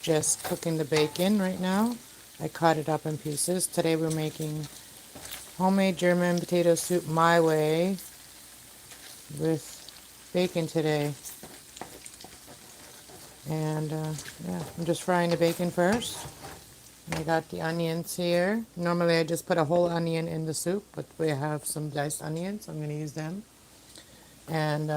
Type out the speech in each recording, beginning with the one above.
Just cooking the bacon right now. I cut it up in pieces. Today we're making homemade German potato soup my way with bacon today. And yeah, I'm just frying the bacon first. And I got the onions here. Normally I just put a whole onion in the soup, but we have some diced onions. I'm going to use them. And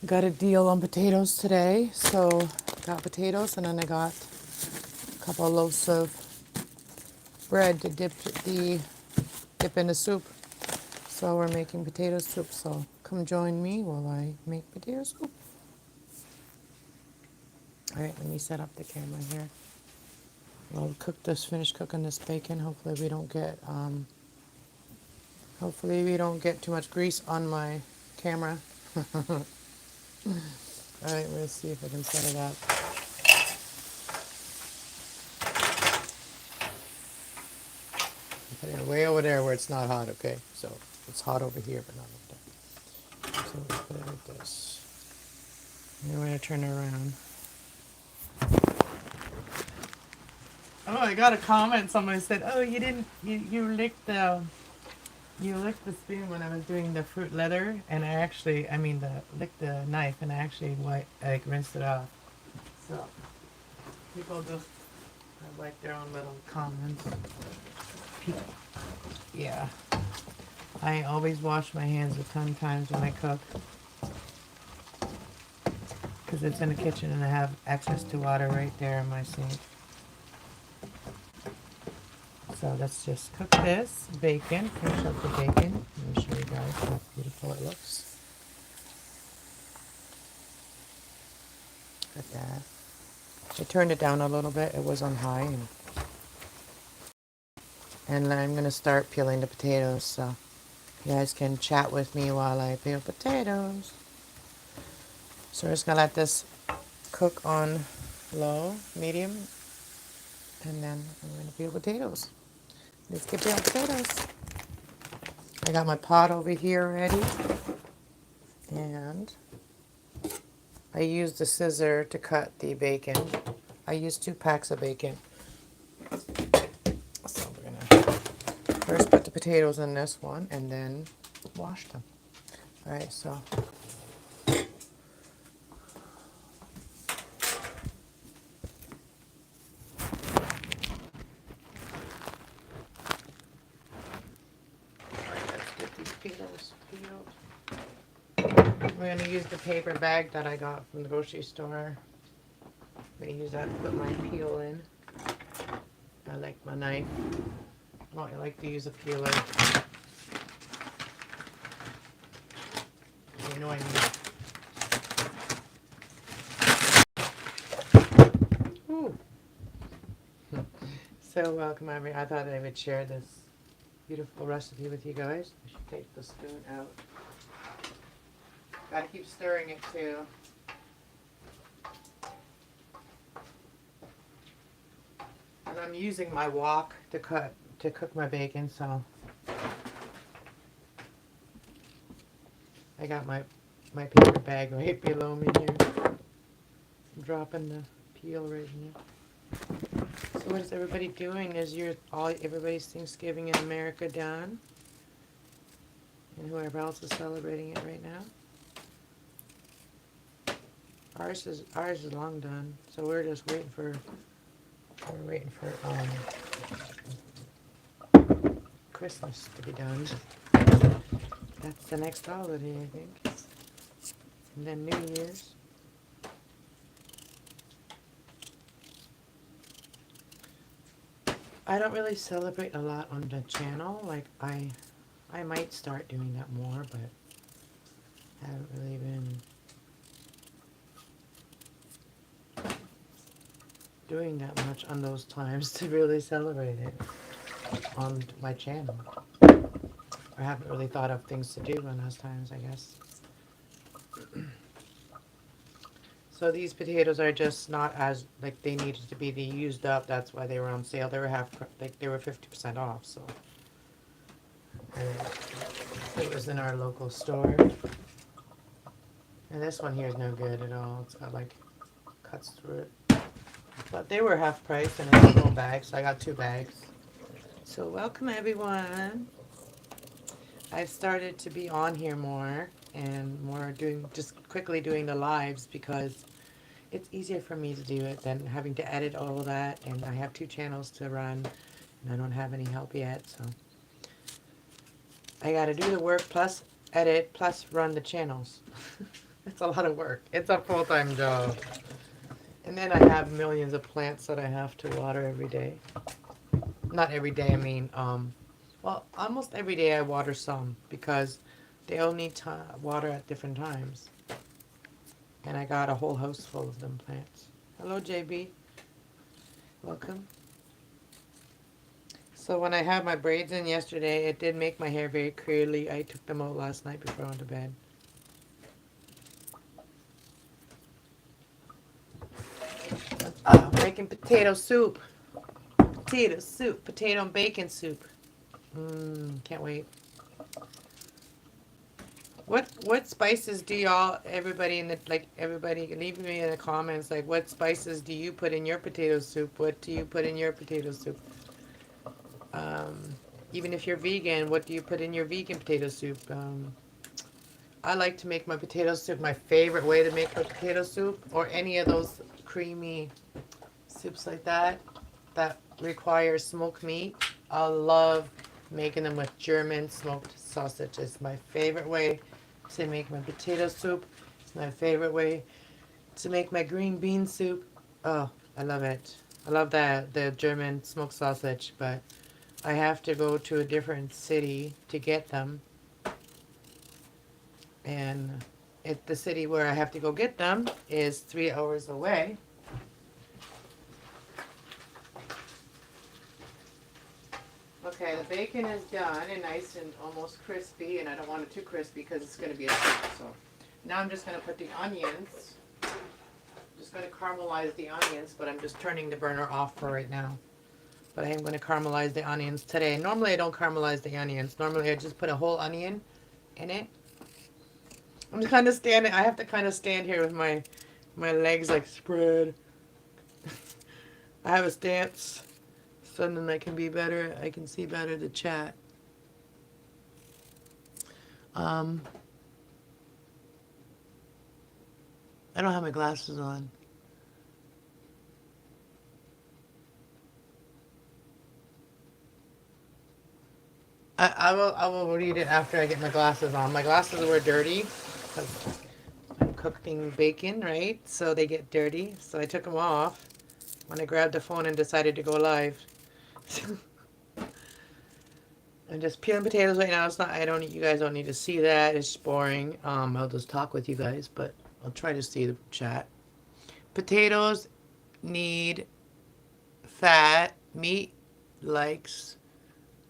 got a deal on potatoes today. So got potatoes, and then I got a couple of loaves of bread to dip in the soup. So we're making potato soup. So come join me while I make potato soup. All right, let me set up the camera here. I'll finish cooking this bacon. Hopefully we don't get too much grease on my camera. All right, let's see if I can set it up. Put it way over there where it's not hot, okay? So it's hot over here, but not over there. So let's put it like this. And we're gonna turn it around. Oh, I got a comment. Somebody said, "Oh, you licked the spoon when I was doing the fruit leather, and licked the knife, and I actually rinsed it off." So people just have like their own little comments. People, yeah. I always wash my hands a ton of times when I cook because it's in the kitchen and I have access to water right there in my sink. So let's just cook this bacon, finish up the bacon. Let me show you guys how beautiful it looks. Look at that. I turned it down a little bit. It was on high. And I'm going to start peeling the potatoes. So you guys can chat with me while I peel potatoes. So we're just going to let this cook on low, medium. And then I'm going to peel potatoes. Let's get peeling potatoes. I got my pot over here ready. And I used the scissor to cut the bacon. I used 2 packs of bacon. So we're going to first put the potatoes in this one and then wash them. All right, so let's get these potatoes peeled. We're going to use the paper bag that I got from the grocery store. I'm going to use that to put my peel in. I like my knife. Oh, I like to use a peeler. You know what I mean. Ooh. So welcome, everyone. I thought I would share this beautiful recipe with you guys. I should take the spoon out. Gotta keep stirring it too. And I'm using my wok to cook my bacon, so I got my paper bag right below me here. I'm dropping the peel right here. So what is everybody doing? Is everybody's Thanksgiving in America done? And whoever else is celebrating it right now? Ours is long done, so we're just waiting for Christmas to be done. That's the next holiday, I think. And then New Year's. I don't really celebrate a lot on the channel. Like I might start doing that more, but I haven't really been doing that much on those times to really celebrate it on my channel. I haven't really thought of things to do on those times, I guess. So these potatoes are just not as, like, they needed to be used up. That's why they were on sale. They were 50% off, so. And it was in our local store. And this one here is no good at all. It's got like cuts through it. But they were half price in a little bag, so I got 2 bags. So welcome everyone. I've started to be on here more and more just quickly doing the lives because it's easier for me to do it than having to edit all of that, and I have 2 channels to run and I don't have any help yet, so I gotta do the work plus edit plus run the channels. It's a lot of work. It's a full-time job. And then I have millions of plants that I have to water every day. Not every day, I mean, well, almost every day I water some because they all need water at different times. And I got a whole house full of them plants. Hello, JB. Welcome. So when I had my braids in yesterday, it did make my hair very curly. I took them out last night before I went to bed. Making potato soup. Potato soup. Potato and bacon soup. Can't wait. What spices do y'all, everybody leave me in the comments, like, what spices do you put in your potato soup? What do you put in your potato soup? Even if you're vegan, what do you put in your vegan potato soup? I like to make my potato soup, my favorite way to make a potato soup, or any of those creamy soups like that require smoked meat. I love making them with German smoked sausage. It's my favorite way to make my potato soup. It's my favorite way to make my green bean soup. Oh, I love it. I love the German smoked sausage, but I have to go to a different city to get them. And the city where I have to go get them is 3 hours away. Okay, the bacon is done and nice and almost crispy, and I don't want it too crispy because it's going to be a soup. So now I'm just going to put the onions. I'm just going to caramelize the onions, but I'm just turning the burner off for right now. But I am going to caramelize the onions today. Normally I don't caramelize the onions. Normally I just put a whole onion in it. I'm just kind of standing. I have to kind of stand here with my legs like spread. I have a stance. So then I can be better. I can see better the chat. I don't have my glasses on. I will read it after I get my glasses on. My glasses were dirty because I'm cooking bacon, right? So they get dirty. So I took them off when I grabbed the phone and decided to go live. I'm just peeling potatoes right now. It's not. You guys don't need to see that. It's boring. I'll just talk with you guys, but I'll try to see the chat. Potatoes need fat. Meat likes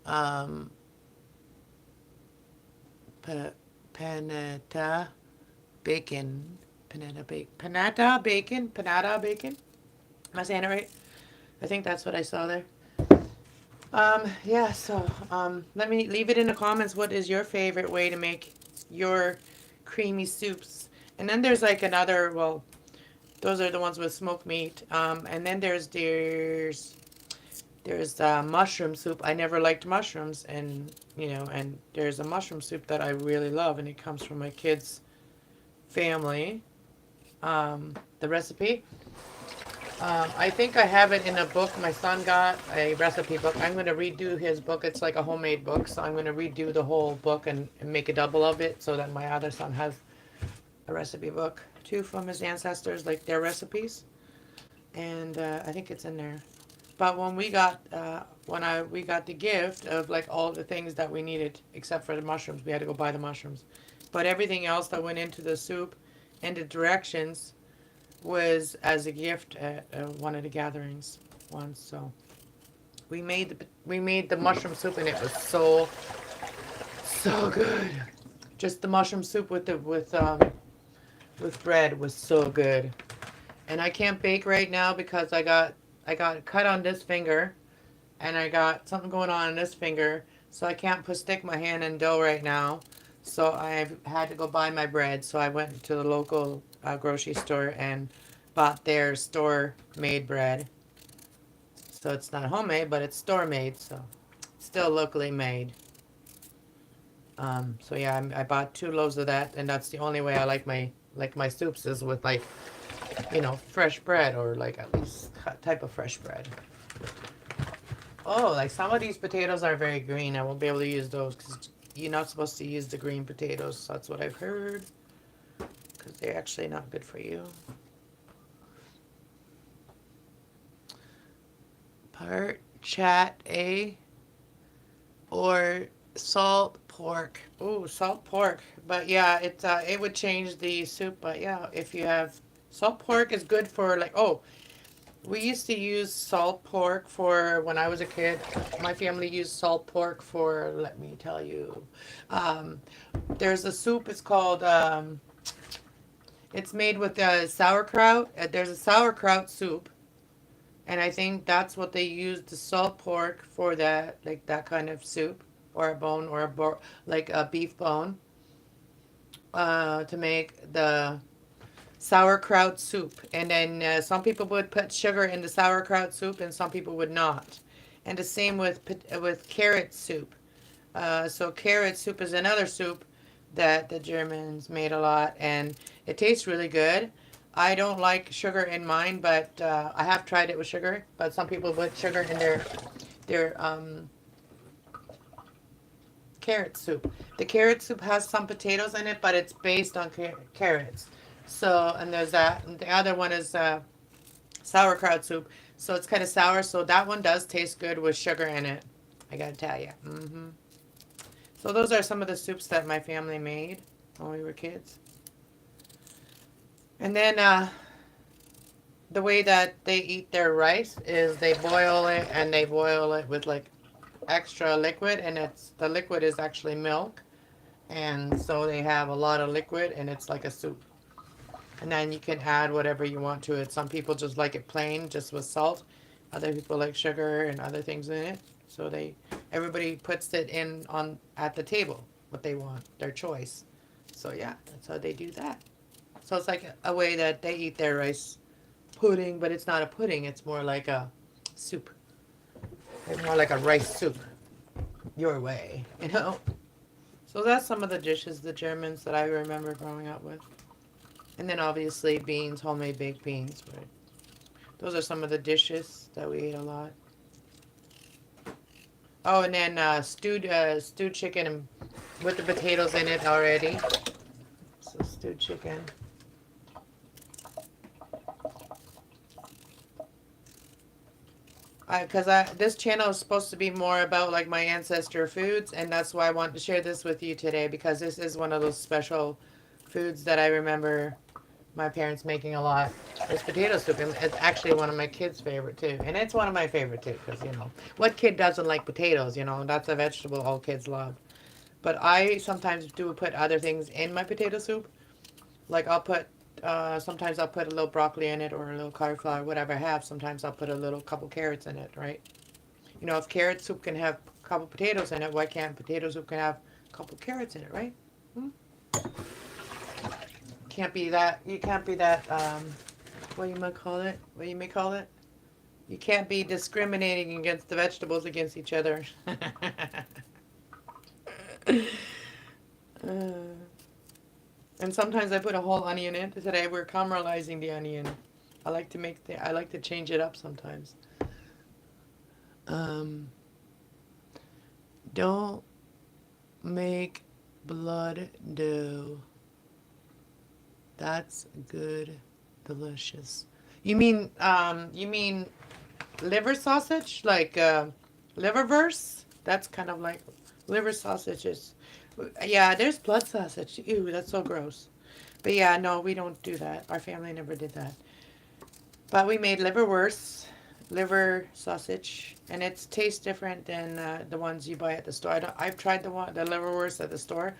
panetta bacon. Panetta bacon. Am I saying it right? I think that's what I saw there. Yeah, so, let me leave it in the comments. What is your favorite way to make your creamy soups? And then there's like another, well, those are the ones with smoked meat. And then there's mushroom soup. I never liked mushrooms, and, and there's a mushroom soup that I really love, and it comes from my kids' family. The recipe. I think I have it in a book. My son got a recipe book. I'm going to redo his book. It's like a homemade book, so I'm going to redo the whole book and make a double of it so that my other son has a recipe book too from his ancestors, like their recipes. And I think it's in there. But when we got we got the gift of like all the things that we needed except for the mushrooms, we had to go buy the mushrooms. But everything else that went into the soup and the directions was as a gift at one of the gatherings once. So we made the mushroom soup, and it was so good. Just the mushroom soup with bread was so good. And I can't bake right now because I got cut on this finger, and I got something going on this finger, so I can't stick my hand in dough right now. So I've had to go buy my bread. So I went to the local grocery store and bought their store-made bread. So it's not homemade, but it's store-made, so still locally made. So yeah, I bought 2 loaves of that, and that's the only way I like my soups is with like, fresh bread, or like at least type of fresh bread. Oh, like some of these potatoes are very green. I won't be able to use those because you're not supposed to use the green potatoes. That's what I've heard, because they're actually not good for you. Part chat A or salt pork. Ooh, salt pork. But yeah, it would change the soup. But yeah, if you have salt pork is good for like, oh, we used to use salt pork for when I was a kid. My family used salt pork for, let me tell you, um, there's a soup. It's called it's made with sauerkraut. There's a sauerkraut soup, and I think that's what they used the salt pork for, that like that kind of soup, or a bone, or like a beef bone, to make the sauerkraut soup. And then some people would put sugar in the sauerkraut soup, and some people would not. And the same with carrot soup. So carrot soup is another soup that the Germans made a lot, and it tastes really good. I don't like sugar in mine, but I have tried it with sugar. But some people put sugar in their carrot soup. The carrot soup has some potatoes in it, but it's based on carrots. So, and there's that. And the other one is sauerkraut soup. So it's kind of sour. So that one does taste good with sugar in it. I gotta tell you. So those are some of the soups that my family made when we were kids. And then the way that they eat their rice is they boil it, and they boil it with like extra liquid, and the liquid is actually milk. And so they have a lot of liquid, and it's like a soup. And then you can add whatever you want to it. Some people just like it plain, just with salt. Other people like sugar and other things in it. So everybody puts it in on at the table, what they want, their choice. So yeah, that's how they do that. So it's like a way that they eat their rice pudding, but it's not a pudding. It's more like a soup. It's more like a rice soup, your way, you know. So that's some of the dishes, the Germans, that I remember growing up with. And then obviously beans, homemade baked beans. Right? Those are some of the dishes that we ate a lot. Oh, and then stewed chicken with the potatoes in it already. So stewed chicken. Because this channel is supposed to be more about like my ancestor foods, and that's why I want to share this with you today, because this is one of those special foods that I remember my parents making a lot. It's potato soup, and it's actually one of my kids' favorite too, and it's one of my favorite too, because what kid doesn't like potatoes? That's a vegetable all kids love. But I sometimes do put other things in my potato soup, like sometimes I'll put a little broccoli in it, or a little cauliflower, whatever I have. Sometimes I'll put a little couple carrots in it, right? If carrot soup can have a couple potatoes in it, why can't potato soup can have a couple carrots in it, right? Hmm? Can't be that. You can't be that. What you might call it? What you may call it? You can't be discriminating against the vegetables against each other. And sometimes I put a whole onion in. Today we're caramelizing the onion. I like to change it up sometimes. Don't make blood dough. That's good, delicious. You mean liver sausage, like liververse? That's kind of like liver sausages. Yeah, there's blood sausage. Ew, that's so gross. But yeah, no, we don't do that. Our family never did that. But we made liverwurst, liver sausage, and it tastes different than the ones you buy at the store. I've tried the liverwurst at the store.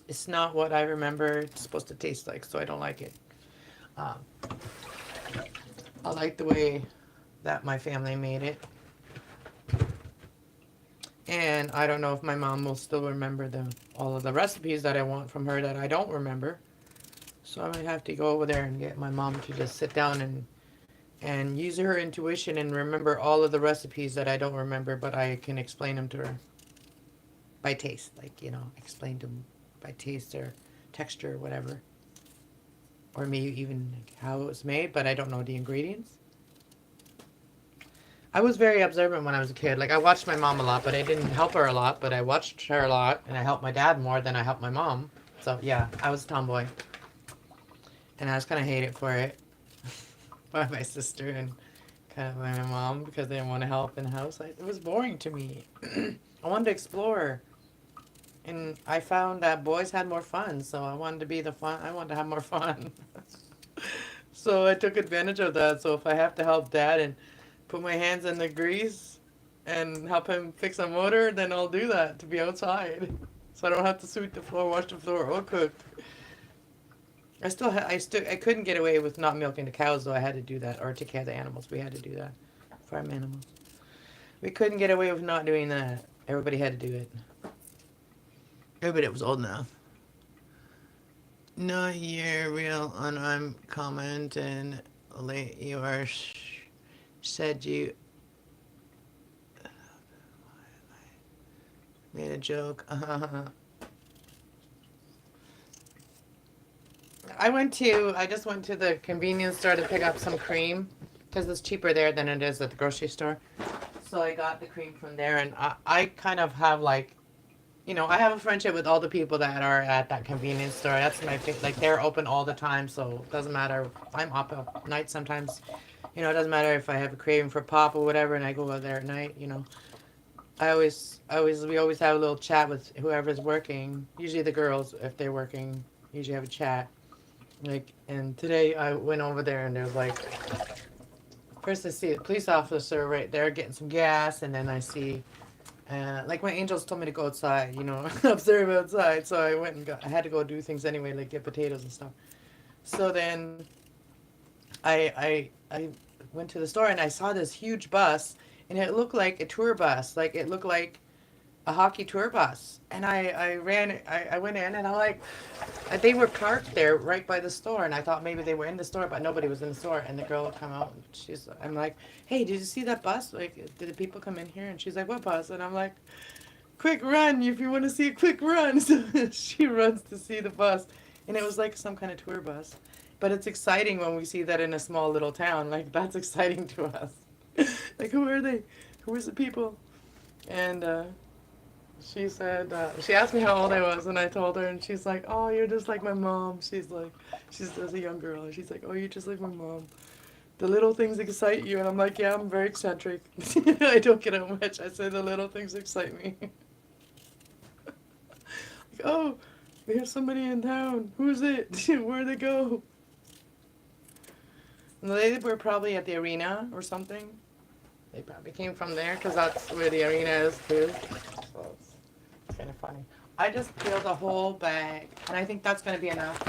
It's not what I remember it's supposed to taste like, so I don't like it. Um, I like the way that my family made it. And I don't know if my mom will still remember all of the recipes that I want from her that I don't remember. So I might have to go over there and get my mom to just sit down and use her intuition and remember all of the recipes that I don't remember, but I can explain them to her by taste. Like, explain them by taste or texture or whatever. Or maybe even how it was made, but I don't know the ingredients. I was very observant when I was a kid. Like, I watched my mom a lot, but I didn't help her a lot, but I watched her a lot, and I helped my dad more than I helped my mom. So, yeah, I was a tomboy. And I was kind of hated for it by my sister and kind of by my mom because they didn't want to help in the house. It was boring to me. I wanted to explore. And I found that boys had more fun, so I wanted to be the fun. I wanted to have more fun. So I took advantage of that. So if I have to help dad and put my hands in the grease and help him fix a motor, then I'll do that to be outside. So I don't have to sweep the floor, wash the floor, or cook. I couldn't get away with not milking the cows, though. I had to do that, or take care of the animals. We had to do that, farm animals. We couldn't get away with not doing that. Everybody had to do it. Everybody was old enough. No, you're real, and I'm commenting late. You are said you made a joke. I just went to the convenience store to pick up some cream because it's cheaper there than it is at the grocery store. So I got the cream from there, and I kind of have like, I have a friendship with all the people that are at that convenience store. That's my like they're open all the time, so it doesn't matter. I'm up at night sometimes. It doesn't matter if I have a craving for pop or whatever, and I go out there at night. We always have a little chat with whoever's working. Usually the girls, if they're working, usually have a chat. Like, and today I went over there and there's like, first I see a police officer right there getting some gas, and then I see, like my angels told me to go outside, observe outside. So I went and I had to go do things anyway, like get potatoes and stuff. So then I went to the store and I saw this huge bus, and it looked like a tour bus. Like it looked like a hockey tour bus. And I went in and they were parked there right by the store, and I thought maybe they were in the store, but nobody was in the store. And the girl would come out and I'm like, hey, did you see that bus? Like, did the people come in here? And she's like, what bus? And I'm like, quick run if you want to see a quick run. So she runs to see the bus, and it was like some kind of tour bus. But it's exciting when we see that in a small little town. Like, that's exciting to us. Like, who are they? Who is the people? And she said, she asked me how old I was, and I told her, and she's like, oh, you're just like my mom. She's just a young girl, and she's like, oh, you're just like my mom. The little things excite you. And I'm like, yeah, I'm very eccentric. I don't get out much. I say the little things excite me. Like, oh, we have somebody in town. Who's it? Where'd they go? And they were probably at the arena or something. They probably came from there because that's where the arena is too. So it's kind of funny. I just peeled a whole bag, and I think that's going to be enough.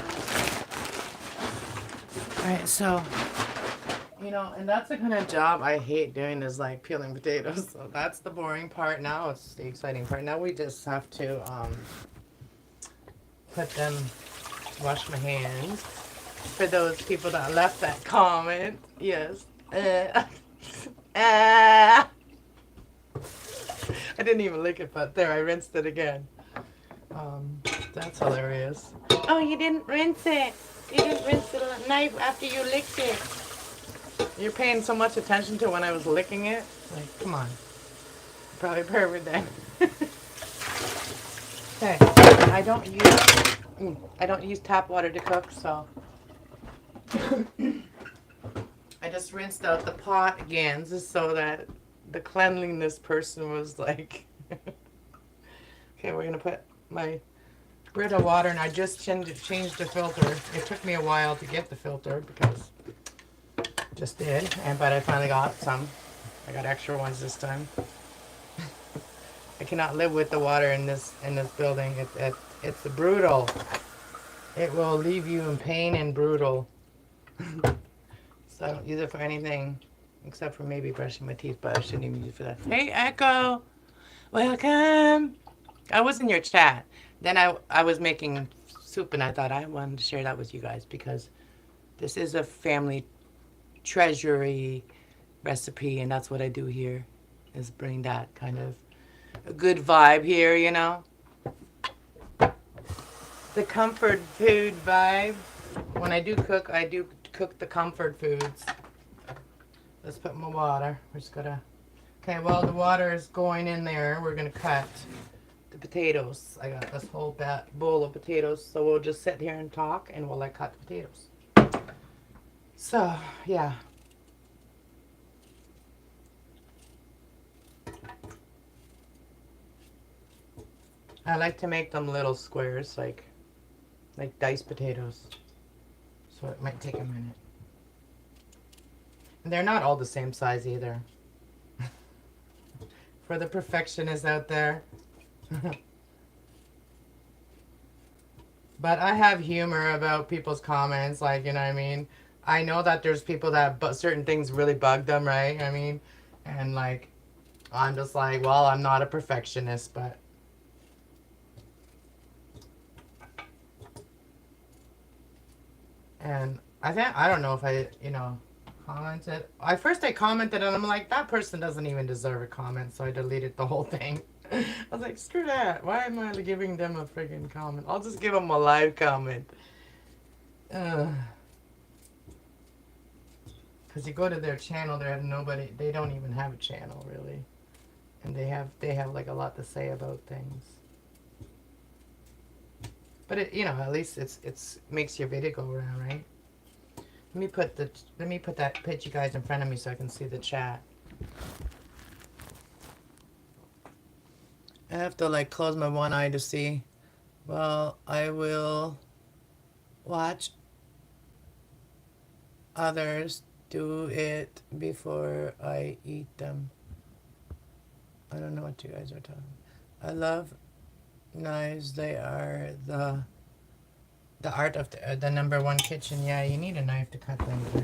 All right, so, and that's the kind of job I hate doing, is like peeling potatoes. So that's the boring part. Now it's the exciting part. Now we just have to wash my hands. For those people that left that comment, yes. I didn't even lick it, but there, I rinsed it again. That's hilarious. Oh, you didn't rinse it. You didn't rinse the knife after you licked it. You're paying so much attention to when I was licking it. Like, come on. Probably perfect then. Okay, I don't use tap water to cook, so I just rinsed out the pot again just so that the cleanliness person was like, okay, we're gonna put my Brita water, and I just changed the filter. It took me a while to get the filter because just did, but I finally got some. I got extra ones this time. I cannot live with the water in this building. It's brutal. It will leave you in pain and brutal. So I don't use it for anything except for maybe brushing my teeth, but I shouldn't even use it for that. Hey, Echo. Welcome. I was in your chat. Then I was making soup, and I thought I wanted to share that with you guys because this is a family treasury recipe, and that's what I do here, is bring that kind of a good vibe here, you know? The comfort food vibe. When I do cook the comfort foods. Let's put my water. We're just gonna... Okay, well, the water is going in there. We're gonna cut the potatoes. I got this whole bowl of potatoes, so we'll just sit here and talk, and we'll cut the potatoes. So, yeah. I like to make them little squares, like diced potatoes. So it might take a minute. And they're not all the same size either. For the perfectionists out there. But I have humor about people's comments, like, you know what I mean? I know that there's people that certain things really bug them, right? I mean, and like, I'm just like, well, I'm not a perfectionist, but... And I don't know if I, you know, commented. First I commented and I'm like, that person doesn't even deserve a comment, so I deleted the whole thing. I was like, screw that. Why am I giving them a friggin' comment? I'll just give them a live comment. Because you go to their channel, they have nobody, they don't even have a channel really. And they have like a lot to say about things. But it, you know, at least it's makes your video go around, right? Let me put that picture, guys, in front of me so I can see the chat. I have to like close my one eye to see. Well, I will watch others do it before I eat them. I don't know what you guys are talking about. I love knives. They are the art of the number one kitchen. Yeah, you need a knife to cut things, right?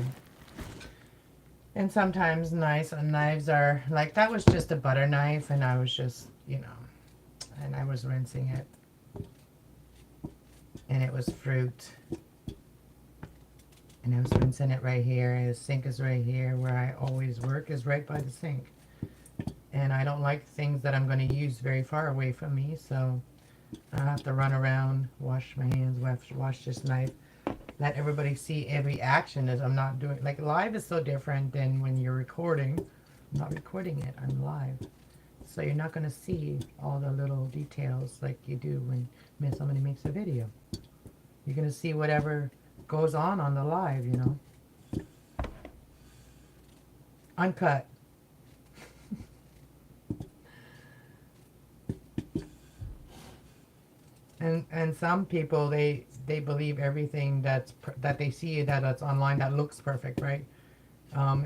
And sometimes knives are like, that was just a butter knife, and I was just, you know, and I was rinsing it, and it was fruit, and I was rinsing it right here, and the sink is right here. Where I always work is right by the sink, and I don't like things that I'm going to use very far away from me, so I have to run around, wash my hands, wash this knife, let everybody see every action as I'm not doing. Like, live is so different than when you're recording. I'm not recording it, I'm live. So you're not going to see all the little details like you do when somebody makes a video. You're going to see whatever goes on the live, you know. Uncut. And some people, they believe everything that they see that's online that looks perfect, right?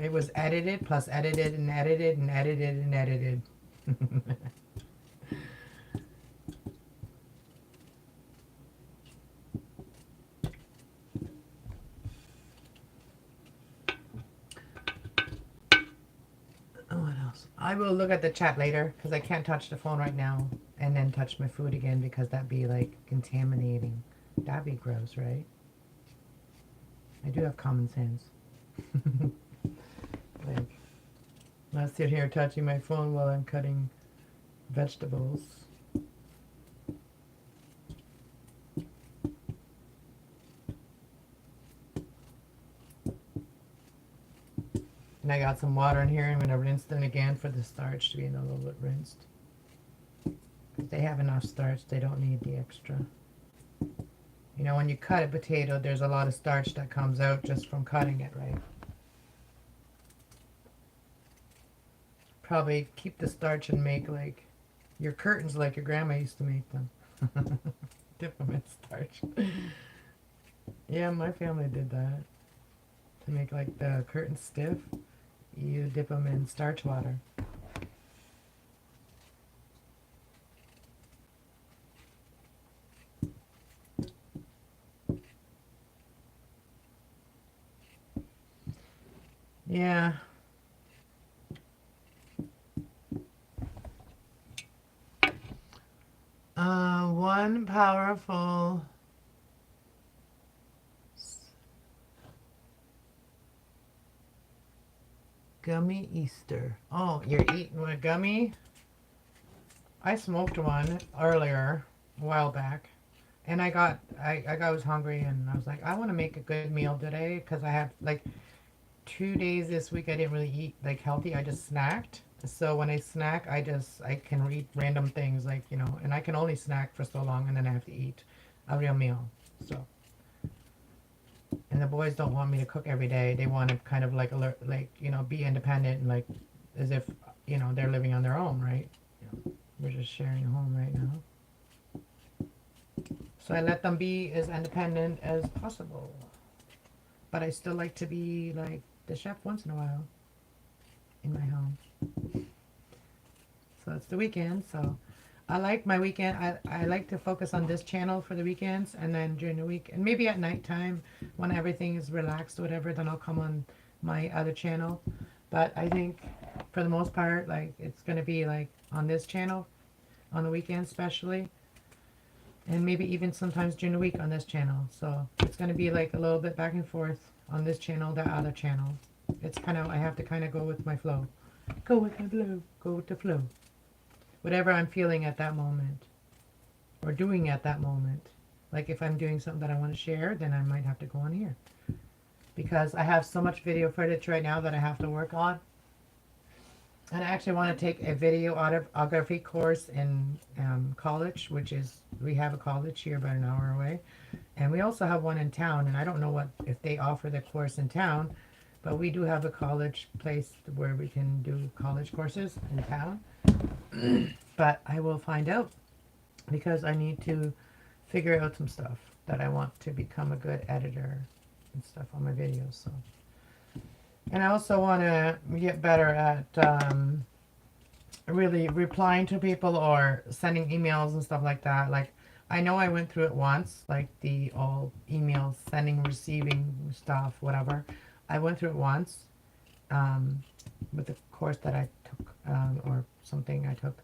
It was edited plus edited and edited and edited and edited. What else? I will look at the chat later because I can't touch the phone right now and then touch my food again because that'd be like contaminating. That'd be gross, right? I do have common sense. Like, not sit here touching my phone while I'm cutting vegetables. And I got some water in here. I'm going to rinse them again for the starch to be a little bit rinsed. If they have enough starch, they don't need the extra. You know, when you cut a potato, there's a lot of starch that comes out just from cutting it, right? Probably keep the starch and make like your curtains like your grandma used to make them. Dip them in starch. Yeah, my family did that. To make like the curtains stiff, you dip them in starch water. Yeah. One powerful Gummy Easter. Oh, you're eating a gummy? I smoked one earlier, a while back. And I was hungry and I was like, I want to make a good meal today because I have like 2 days this week I didn't really eat like healthy. I just snacked. So when I snack, I can eat random things like, and I can only snack for so long and then I have to eat a real meal. So, and the boys don't want me to cook every day. They want to kind of like alert, like, be independent and like as if, they're living on their own, right? We're just sharing a home right now. So I let them be as independent as possible. But I still like to be like the chef once in a while in my home. So it's the weekend, so I like my weekend. I like to focus on this channel for the weekends and then during the week and maybe at nighttime when everything is relaxed or whatever, then I'll come on my other channel. But I think for the most part, like it's gonna be like on this channel on the weekends especially. And maybe even sometimes during the week on this channel. So it's going to be like a little bit back and forth on this channel, that other channel. It's kind of, I have to kind of go with my flow. Go with my flow. Go with the flow. Whatever I'm feeling at that moment. Or doing at that moment. Like if I'm doing something that I want to share, then I might have to go on here. Because I have so much video footage right now that I have to work on. And I actually want to take a videography course in college, which is, we have a college here about an hour away. And we also have one in town, and I don't know if they offer the course in town, but we do have a college place where we can do college courses in town. But I will find out because I need to figure out some stuff that I want to become a good editor and stuff on my videos, so. And I also want to get better at really replying to people or sending emails and stuff like that. Like, I know I went through it once, like the all emails, sending, receiving stuff, whatever. I went through it once with the course that I took or something I took.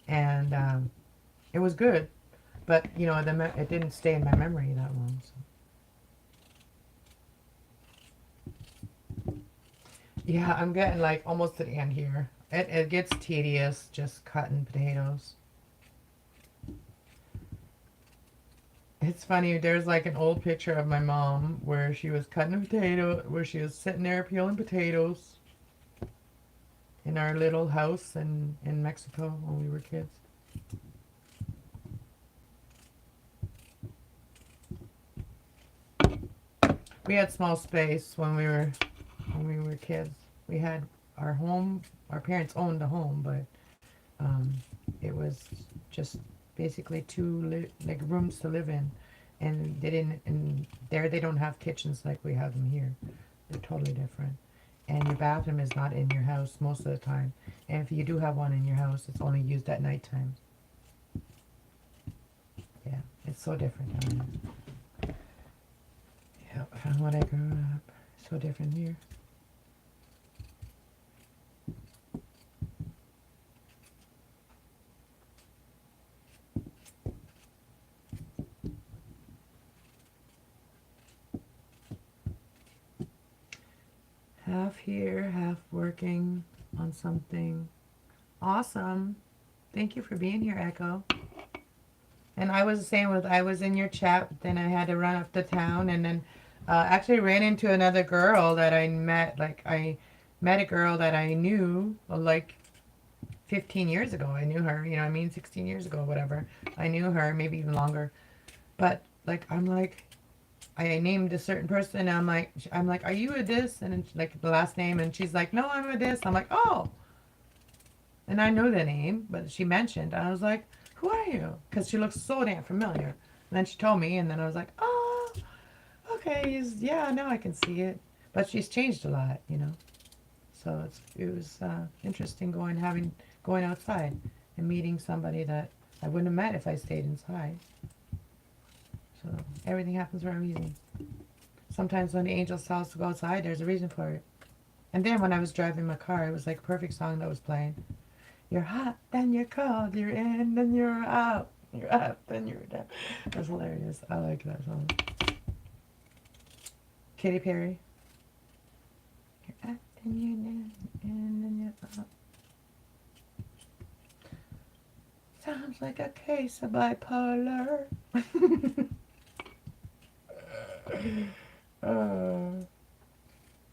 And it was good, but, it didn't stay in my memory that long. So. Yeah, I'm getting like almost to the end here. It gets tedious just cutting potatoes. It's funny, there's like an old picture of my mom where she was cutting a potato, where she was sitting there peeling potatoes in our little house in Mexico when we were kids. We had small space when we were kids. We had our home. Our parents owned a home, but it was just basically two like rooms to live in, and they didn't. And there they don't have kitchens like we have them here. They're totally different. And your bathroom is not in your house most of the time. And if you do have one in your house, it's only used at nighttime. Yeah, it's so different down there. Yep, from when I grew up, so different here. Half here, half working on something. Awesome. Thank you for being here, Echo. And I was the same with, I was in your chat, but then I had to run up to town and then actually ran into another girl that I met. Like I met a girl that I knew like 15 years ago. I knew her, 16 years ago, whatever. I knew her, maybe even longer. But like, I named a certain person and I'm like, are you a this? And then, like the last name, and she's like, no, I'm a this. I'm like, oh. And I know the name, but she mentioned, and I was like, who are you? Because she looks so damn familiar. And then she told me, and then I was like, oh, okay, yeah, now I can see it. But she's changed a lot, So it was interesting going outside and meeting somebody that I wouldn't have met if I stayed inside. So everything happens for a reason. Sometimes when the angels tell us to go outside, there's a reason for it. And then when I was driving my car, it was like a perfect song that was playing. You're hot, then you're cold, you're in, then you're out. You're up, then you're down. That's hilarious. I like that song. Katy Perry. You're up, then you're down. Sounds like a case of bipolar. uh,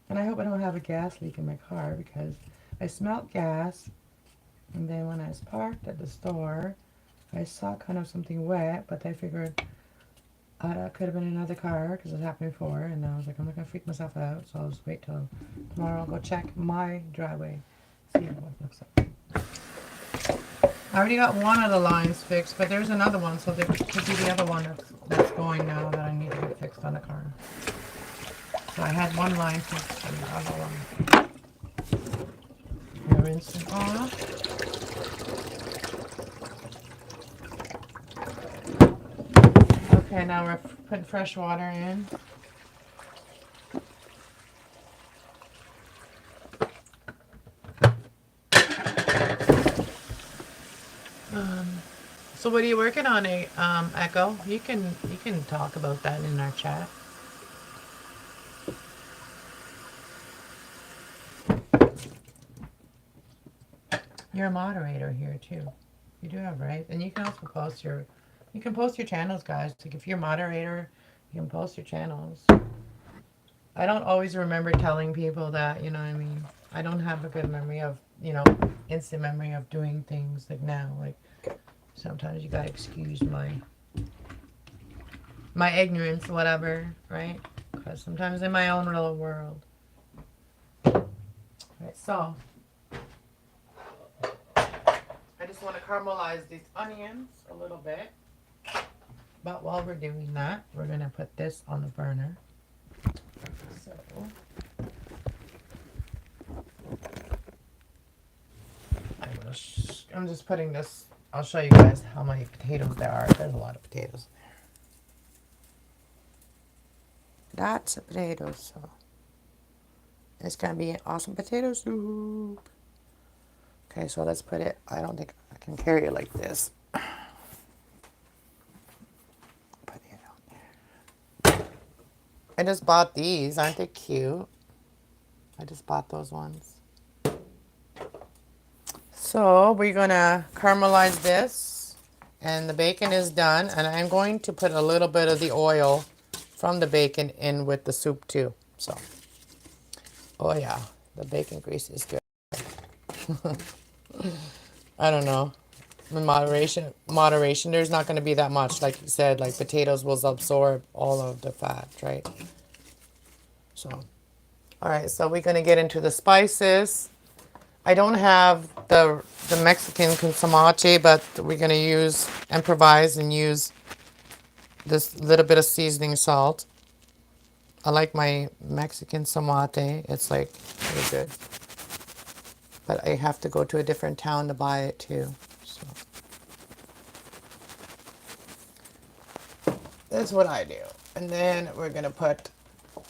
and I hope I don't have a gas leak in my car because I smelled gas. And then when I was parked at the store, I saw kind of something wet, but I figured that could have been another car because it happened before. And I was like, I'm not going to freak myself out. So I'll just wait till tomorrow. I'll go check my driveway, see what it looks like. I already got one of the lines fixed, but there's another one, so there could be the other one that's going now that I need to get fixed on the car. So I had one line fixed and the other one. Rinse it off. Okay, now we're putting fresh water in. So what are you working on, Echo? You can talk about that in our chat. You're a moderator here too. You do have right, and you can also post your channels, guys. Like if you're a moderator, you can post your channels. I don't always remember telling people that, you know what I mean? I don't have a good memory of, instant memory of doing things like now. Like sometimes you gotta excuse my ignorance, whatever, right? Because sometimes in my own little world. Right, so I just want to caramelize these onions a little bit. But while we're doing that, we're gonna put this on the burner. So I'm just putting this. I'll show you guys how many potatoes there are. There's a lot of potatoes there. Lots of potatoes, so it's gonna be an awesome potato soup. Okay, so let's put it. I don't think I can carry it like this. Put it out there. I just bought these. Aren't they cute? I just bought those ones. So we're gonna caramelize this, and the bacon is done, and I'm going to put a little bit of the oil from the bacon in with the soup too. So, oh yeah, the bacon grease is good. I don't know. In moderation, there's not going to be that much. Like you said, like potatoes will absorb all of the fat, right? So, all right, so we're going to get into the spices. I don't have the Mexican consommate, but we're going to improvise and use this little bit of seasoning salt. I like my Mexican somate. It's like really good. But I have to go to a different town to buy it too. So that's what I do. And then we're gonna put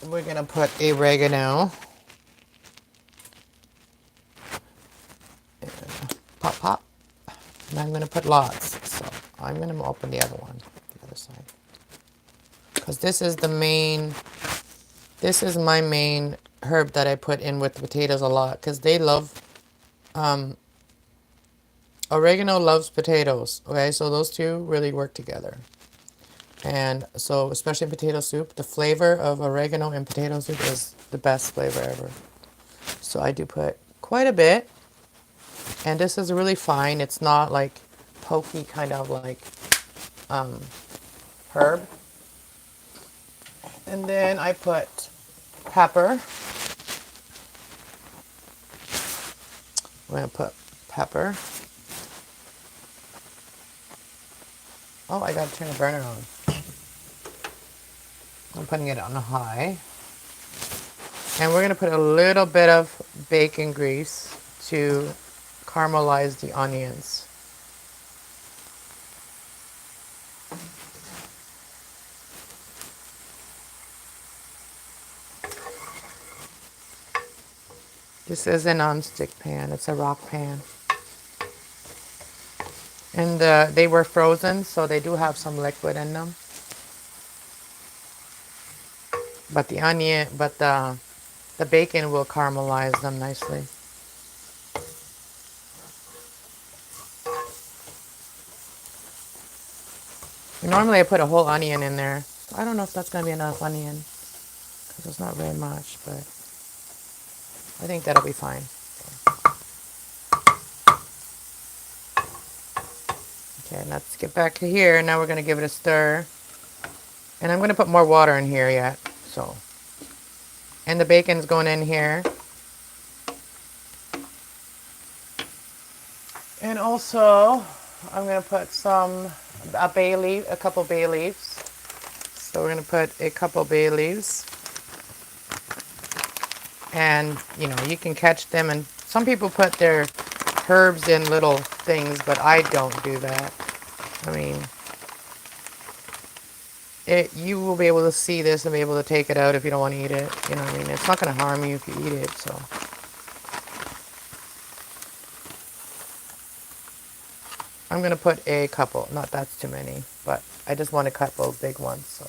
oregano. Pop pop. And I'm gonna put lots. So I'm gonna open the other one, the other side. Because this is my main herb that I put in with the potatoes a lot. Because they love, oregano loves potatoes. Okay, so those two really work together. And so, especially in potato soup, the flavor of oregano in potato soup is the best flavor ever. So I do put quite a bit. And this is really fine. It's not like pokey kind of like herb. And then I put pepper. I'm going to put pepper. Oh, I got to turn the burner on. I'm putting it on high. And we're going to put a little bit of bacon grease to caramelize the onions. This is a non-stick pan. It's a rock pan. And they were frozen, so they do have some liquid in them. But the bacon will caramelize them nicely. Normally I put a whole onion in there. I don't know if that's going to be enough onion because it's not very much, but I think that'll be fine. Okay, let's get back to here. Now we're going to give it a stir. And I'm going to put more water in here yet. So, and the bacon's going in here. And also, I'm going to put a bay leaf, a couple bay leaves. So we're going to put a couple bay leaves. And, you know, you can catch them. And some people put their herbs in little things, but I don't do that. I mean, you will be able to see this and be able to take it out if you don't want to eat it. You know what I mean? It's not going to harm you if you eat it, so. I'm going to put a couple. Not that's too many, but I just want a couple of big ones. So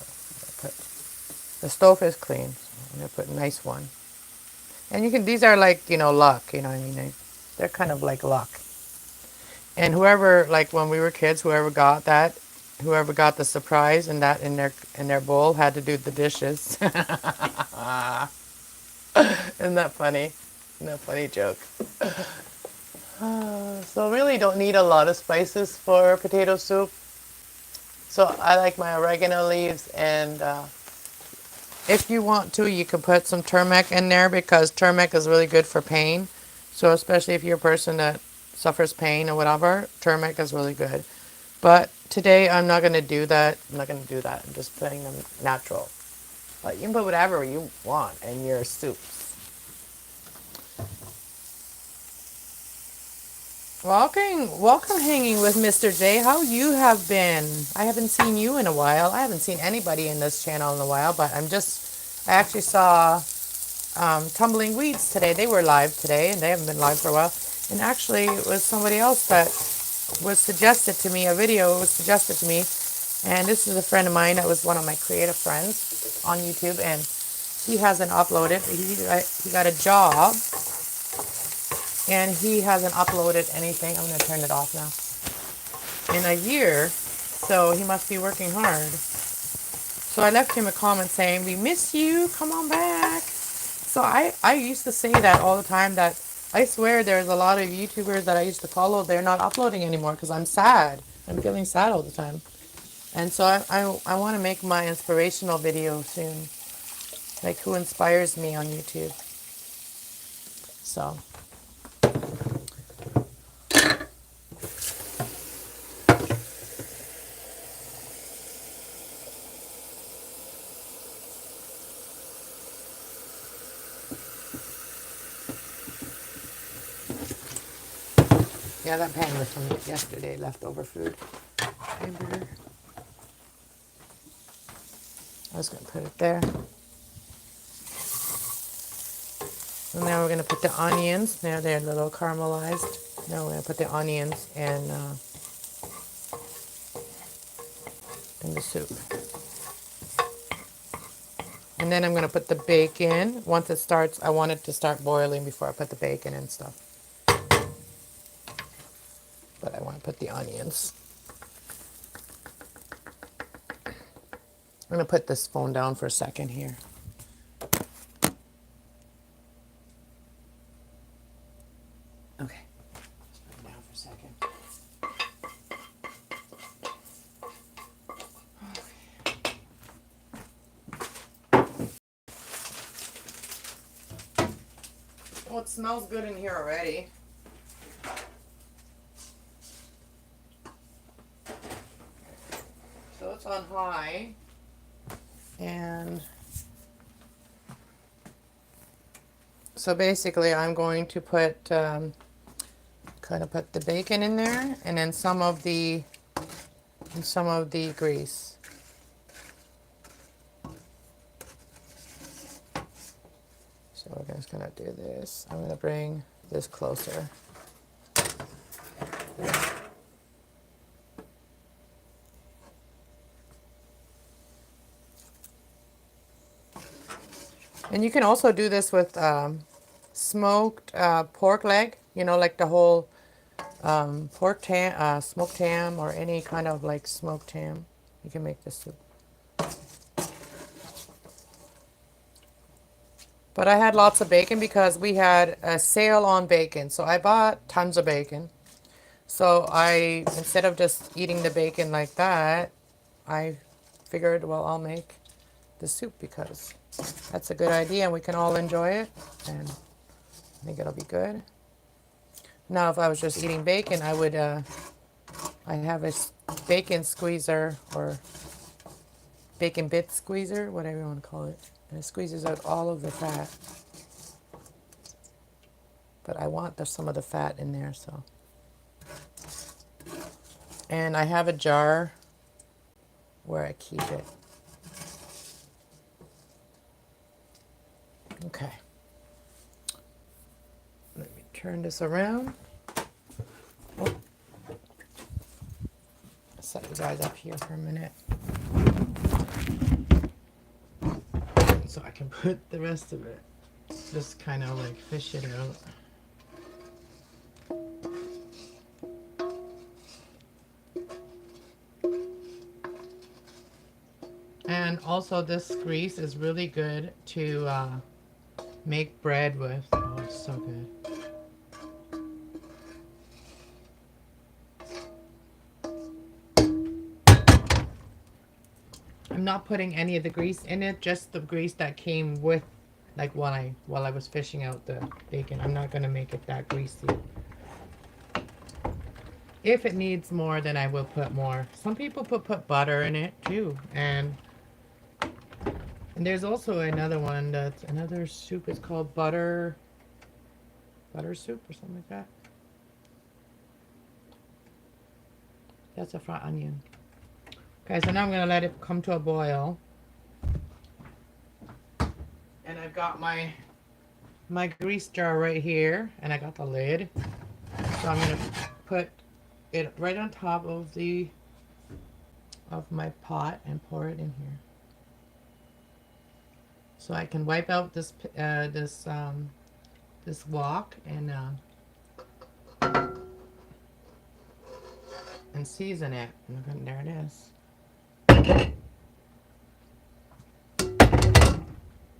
the stove is clean, so I'm going to put a nice one. And you can, these are like, you know, luck, you know what I mean? They're kind of like luck. And whoever, like when we were kids, whoever got the surprise and that in their bowl had to do the dishes. Isn't that funny? Isn't that a funny joke? So really don't need a lot of spices for potato soup. So I like my oregano leaves, and if you want to, you can put some turmeric in there because turmeric is really good for pain. So especially if you're a person that suffers pain or whatever, turmeric is really good. But today I'm not going to do that. I'm not going to do that. I'm just putting them natural. But you can put whatever you want in your soups. Welcome hanging with Mr. J. How you have been? I haven't seen you in a while. I haven't seen anybody in this channel in a while, but I actually saw Tumbling Weeds today. They were live today, and they haven't been live for a while. And actually, it was somebody else that was suggested to me, a video was suggested to me. And this is a friend of mine that was one of my creative friends on YouTube, and he hasn't uploaded. He got a job, and he hasn't uploaded anything. I'm going to turn it off now. In a year, so he must be working hard. So I left him a comment saying, "We miss you, come on back." So I used to say that all the time, that I swear there's a lot of YouTubers that I used to follow, they're not uploading anymore because I'm sad. I'm feeling sad all the time. And so I want to make my inspirational video soon. Like who inspires me on YouTube. So. Yeah, that pan was from yesterday, leftover food. Hamburger. I was going to put it there. And now we're going to put the onions. Now they're a little caramelized. Now we're going to put the onions in the soup. And then I'm going to put the bacon. Once it starts, I want it to start boiling before I put the bacon and stuff. But I want to put the onions. I'm going to put this phone down for a second here. Okay. Let's put it down for a second. Well, it smells good in here already. So it's on high. And so basically I'm going to put, kind of put the bacon in there and then some of the grease. So we're just gonna do this. I'm gonna bring this closer. And you can also do this with smoked pork leg, you know, like the whole smoked ham or any kind of like smoked ham. you can make the soup. But I had lots of bacon because we had a sale on bacon. So I bought tons of bacon. So instead of just eating the bacon like that, I figured, well, I'll make the soup because that's a good idea and we can all enjoy it. And I think it'll be good. Now, if I was just eating bacon, I would, I have a bacon squeezer or bacon bit squeezer, whatever you want to call it. And it squeezes out all of the fat. But I want some of the fat in there, so. And I have a jar where I keep it. Okay. Let me turn this around. Oh. Set you guys up here for a minute. So I can put the rest of it. Just kind of like fish it out. And also this grease is really good to make bread with. Oh, it's so good. I'm not putting any of the grease in it, just the grease that came with, like while I was fishing out the bacon. I'm not gonna make it that greasy. If it needs more, then I will put more. Some people put butter in it too, and there's also another one that's another soup. It's called butter soup or something like that. That's a fried onion. Okay, so now I'm gonna let it come to a boil. And I've got my grease jar right here, and I got the lid. So I'm gonna put it right on top of my pot and pour it in here. So I can wipe out this wok and season it. And there it is.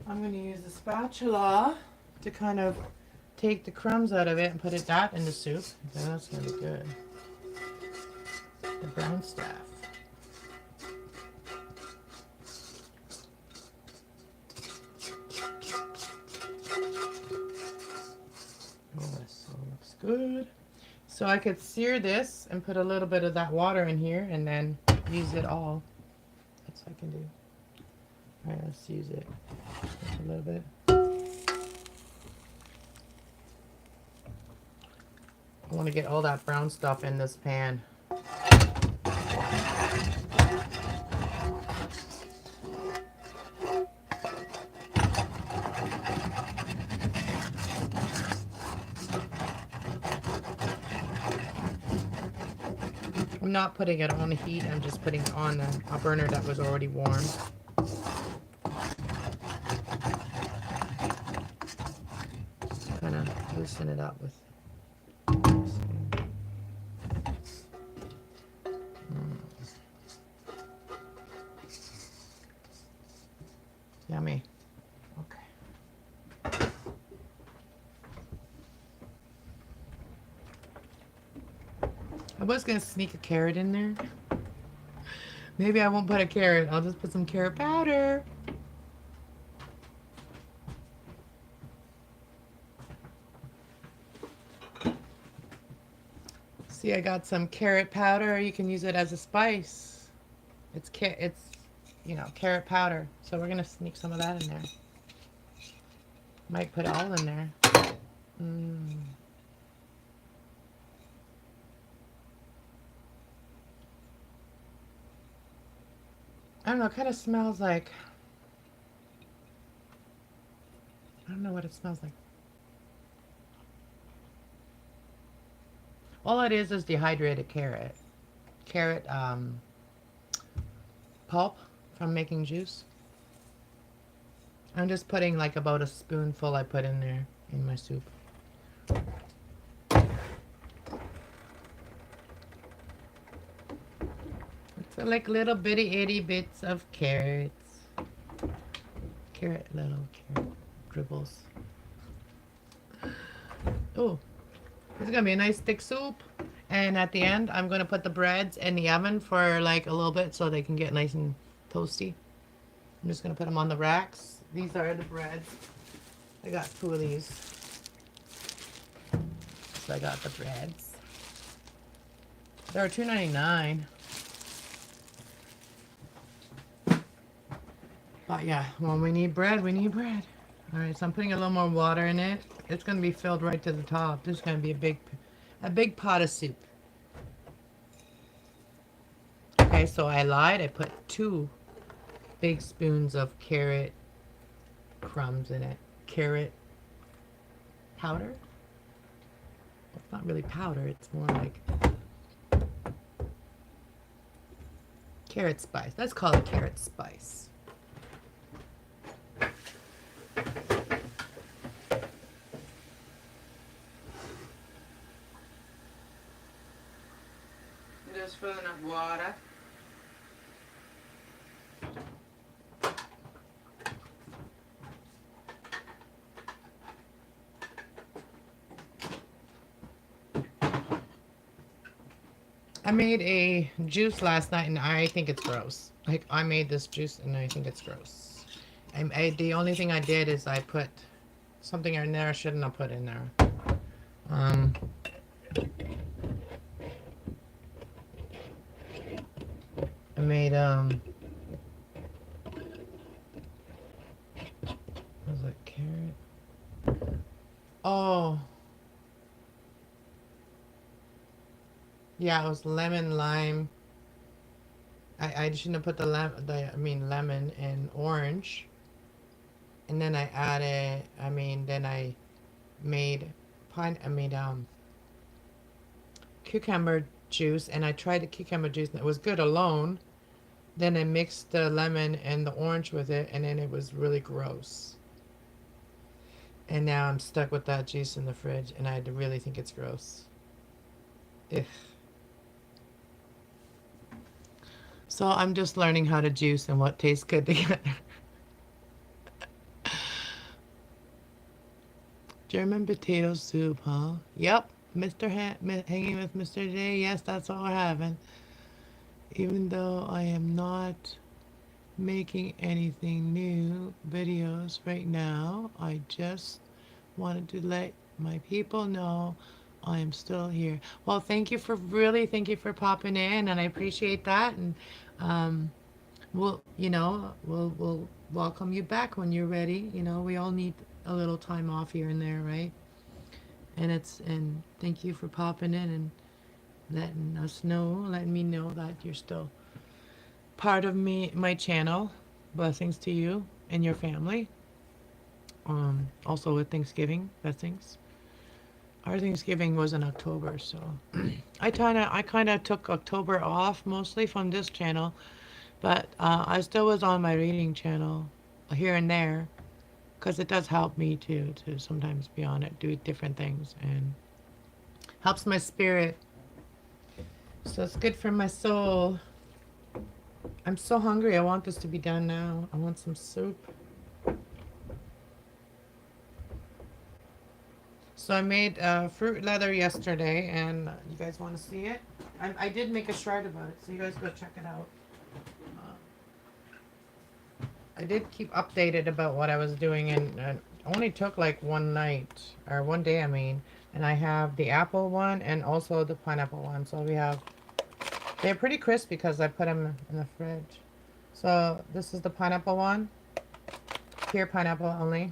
I'm going to use the spatula to kind of take the crumbs out of it and put that in the soup. That's going to be good. The brown stuff. Oh, this looks good. So I could sear this and put a little bit of that water in here and then use it all. That's what I can do. All right, let's use it just a little bit. I want to get all that brown stuff in this pan. I'm not putting it on the heat, I'm just putting it on a burner that was already warm. Kind of loosen it up with. Yummy. Okay. I was going to sneak a carrot in there. Maybe I won't put a carrot. I'll just put some carrot powder. See, I got some carrot powder. You can use it as a spice. It's carrot powder. So we're going to sneak some of that in there. Might put it all in there. I don't know, it kind of smells like, I don't know what it smells like. All it is dehydrated carrot. Carrot pulp from making juice. I'm just putting like about a spoonful I put in there in my soup. It's like little bitty itty bits of carrots. Little carrot dribbles. Oh, this is gonna be a nice thick soup. And at the end, I'm gonna put the breads in the oven for like a little bit so they can get nice and toasty. I'm just gonna put them on the racks. These are the breads. I got 2 of these. So I got the breads. They're $2.99. But yeah, when we need bread, we need bread. Alright, so I'm putting a little more water in it. It's gonna be filled right to the top. This is gonna be a big pot of soup. Okay, so I lied. I put 2 big spoons of carrot crumbs in it. Carrot powder? It's not really powder, it's more like carrot spice. Let's call it carrot spice. Just filling up water. I made a juice last night and I think it's gross. Like, I made this juice and I think it's gross. The only thing I did is I put something in there I shouldn't have put in there. I made, was it carrot? Oh. Yeah, it was lemon, lime. I shouldn't have put lemon and orange. And then I added, then I made cucumber juice, and I tried the cucumber juice and it was good alone. Then I mixed the lemon and the orange with it, and then it was really gross. And now I'm stuck with that juice in the fridge, and I really think it's gross. Ugh. So I'm just learning how to juice and what tastes good together. German potato soup, huh? Yep. Hanging with Mr. J. Yes, that's all we're having. Even though I am not making anything new videos right now, I just wanted to let my people know I am still here. Well, thank you for popping in, and I appreciate that. And we'll welcome you back when you're ready. We all need a little time off here and there, right? And thank you for popping in and letting me know that you're still part of my channel. Blessings to you and your family. Also with Thanksgiving, blessings. Our Thanksgiving was in October, so I kind of took October off mostly from this channel, but I still was on my reading channel here and there, because it does help me to sometimes be on it, do different things, and helps my spirit. So it's good for my soul. I'm so hungry. I want this to be done now. I want some soup. So I made fruit leather yesterday, and you guys want to see it? I did make a shred about it, so you guys go check it out. I did keep updated about what I was doing, and it only took like one night, or one day, and I have the apple one and also the pineapple one. So they're pretty crisp because I put them in the fridge. So this is the pineapple one, pure pineapple only.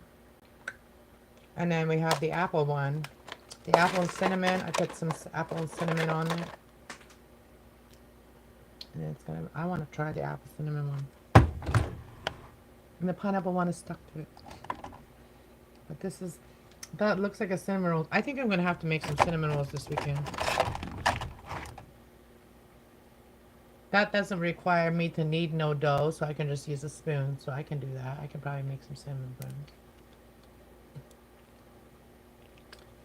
And then we have the apple one, the apple and cinnamon. I put some apple and cinnamon on it. And I want to try the apple cinnamon one. And the pineapple one is stuck to it. But that looks like a cinnamon roll. I think I'm going to have to make some cinnamon rolls this weekend. That doesn't require me to knead no dough, so I can just use a spoon. So I can do that. I can probably make some cinnamon buns.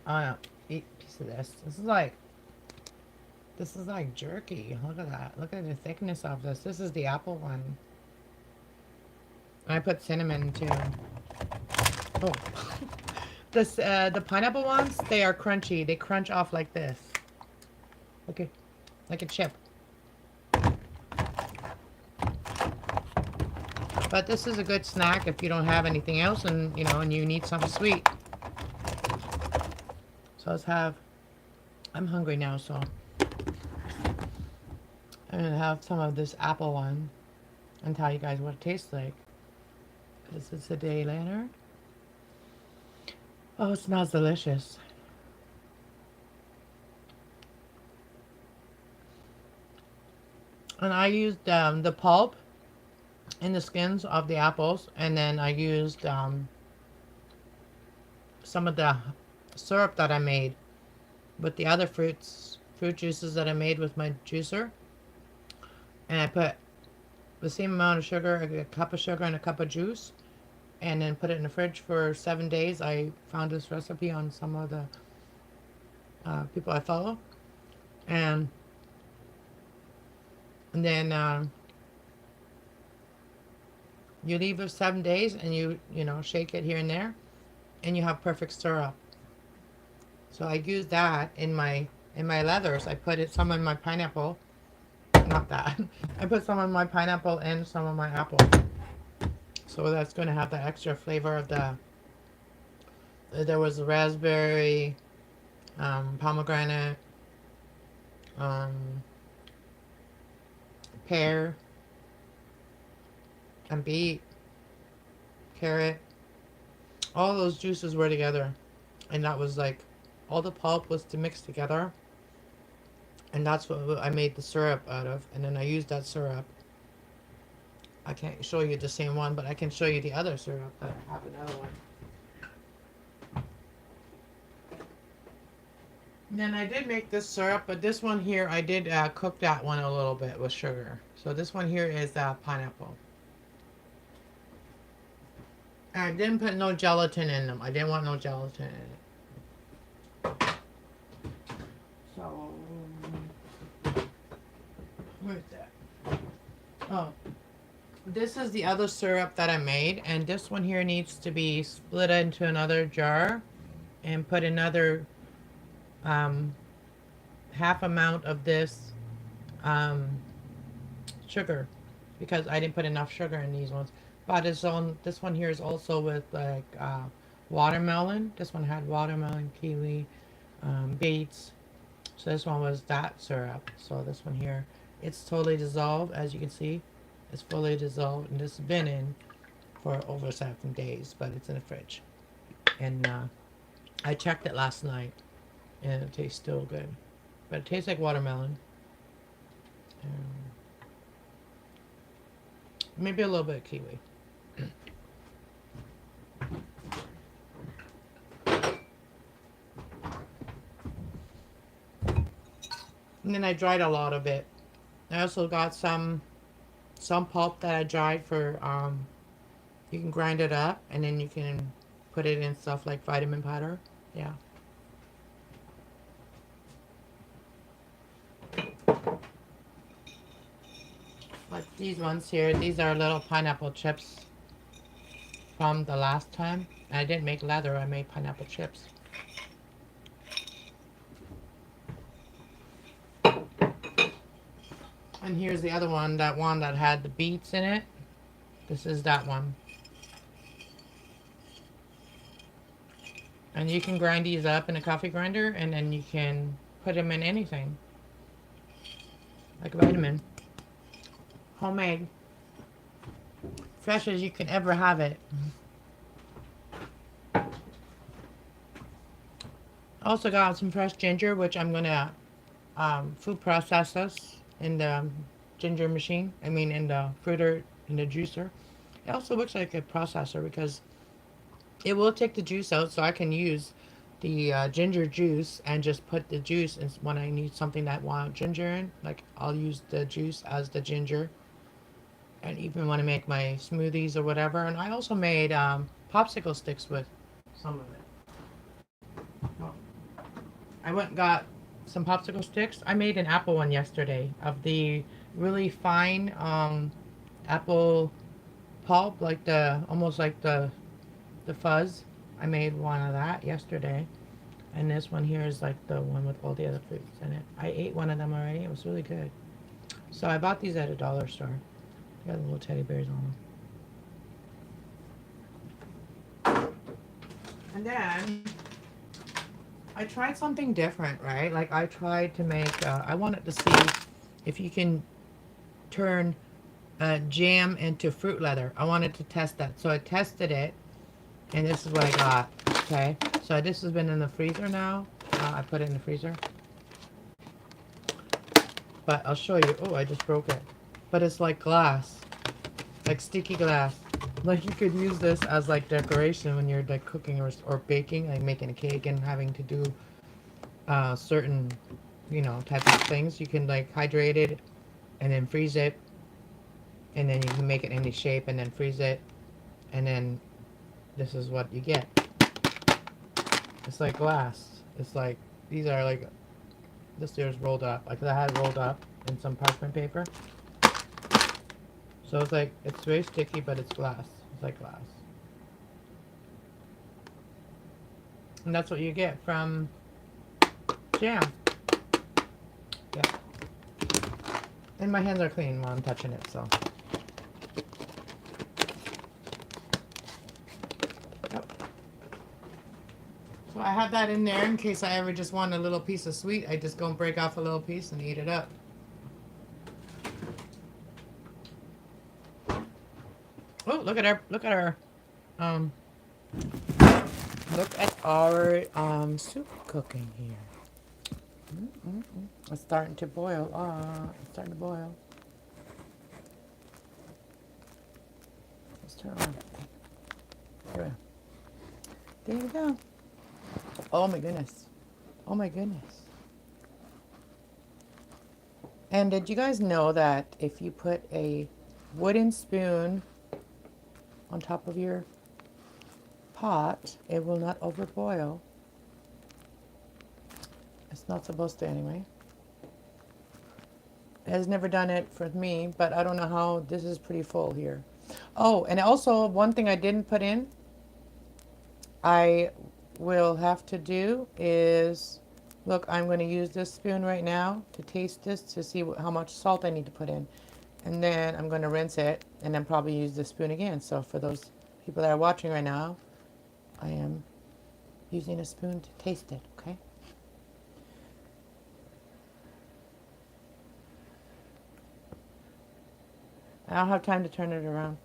Oh, no. Eat a piece of this. This is like This is like jerky. Look at that. Look at the thickness of this. This is the apple one. I put cinnamon too. Oh. The pineapple ones, they are crunchy. They crunch off like this. Okay. Like a chip. But this is a good snack if you don't have anything else and, you know, and you need something sweet. So let's have, I'm hungry now, so I'm going to have some of this apple one and tell you guys what it tastes like. This is a day later. Oh, it smells delicious. And I used the pulp and the skins of the apples, and then I used some of the syrup that I made with the other fruit juices that I made with my juicer. And I put the same amount of sugar, a cup of sugar and a cup of juice, and then put it in the fridge for 7 days. I found this recipe on some of the people I follow, and then you leave it 7 days, and you know, shake it here and there, and you have perfect syrup. So I used that in my leathers. I put it some in my pineapple, not that. I put some of my pineapple and some of my apple. So that's going to have the extra flavor of the. There was raspberry, pomegranate, pear, and beet, carrot. All those juices were together, and that was like, all the pulp was to mix together, and that's what I made the syrup out of. And then I used that syrup. I can't show you the same one, but I can show you the other syrup that I have, another one. And then I did make this syrup, but this one here, I did cook that one a little bit with sugar. So this one here is pineapple. And I didn't put no gelatin in them. I didn't want no gelatin in it. So, where's that? Oh, this is the other syrup that I made, and this one here needs to be split into another jar and put another half amount of this sugar, because I didn't put enough sugar in these ones. But this one here is also with like watermelon. This one had watermelon, kiwi, beets. So this one was that syrup. So this one here, it's totally dissolved, as you can see. It's fully dissolved, and this has been in for over 7 days, but it's in the fridge. And I checked it last night, and it tastes still good. But it tastes like watermelon. Maybe a little bit of kiwi. And then I dried a lot of it. I also got some pulp that I dried for, you can grind it up, and then you can put it in stuff like vitamin powder. Yeah. Like these ones here, these are little pineapple chips from the last time. I didn't make leather, I made pineapple chips. And here's the other one, that one that had the beets in it. This is that one. And you can grind these up in a coffee grinder, and then you can put them in anything. Like a vitamin. Homemade. Fresh as you can ever have it. Also got some fresh ginger, which I'm gonna food process this in the ginger machine. I mean, in the fruiter, in the juicer. It also looks like a processor because it will take the juice out, so I can use the ginger juice and just put the juice in when I need something that want ginger in. Like, I'll use the juice as the ginger. And even when I make my smoothies or whatever. And I also made popsicle sticks with some of it. Well, I went and got some popsicle sticks. I made an apple one yesterday of the really fine apple pulp, like the almost like the fuzz. I made one of that yesterday. And this one here is like the one with all the other fruits in it. I ate one of them already. It was really good. So I bought these at a dollar store. They got little teddy bears on them. And then I tried something different, right? Like I tried to make, I wanted to see if you can turn jam into fruit leather. I wanted to test that. So I tested it, and this is what I got. Okay, so this has been in the freezer now. I put it in the freezer. But I'll show you. Oh, I just broke it. But it's like glass. Like sticky glass. Like you could use this as like decoration when you're like cooking or baking, like making a cake and having to do certain, you know, type of things. You can like hydrate it and then freeze it. And then you can make it any shape and then freeze it. And then this is what you get. It's like glass. It's like, these are like, this here's rolled up. Like I had it rolled up in some parchment paper. So it's like, it's very sticky, but it's glass. It's like glass. And that's what you get from jam. Yeah. And my hands are clean while I'm touching it, so. Yep. So I have that in there in case I ever just want a little piece of sweet. I just go and break off a little piece and eat it up. Oh, look at our soup cooking here. It's starting to boil. It's starting to boil. Let's turn it on. There you go. Oh my goodness. Oh my goodness. And did you guys know that if you put a wooden spoon on top of your pot, it will not overboil? It's not supposed to anyway. It has never done it for me, but I don't know how. This is pretty full here. Oh, and also one thing I didn't put in, I will have to do is, look, I'm going to use this spoon right now to taste this to see how much salt I need to put in. And then I'm going to rinse it and then probably use the spoon again. So for those people that are watching right now, I am using a spoon to taste it, okay? I don't have time to turn it around.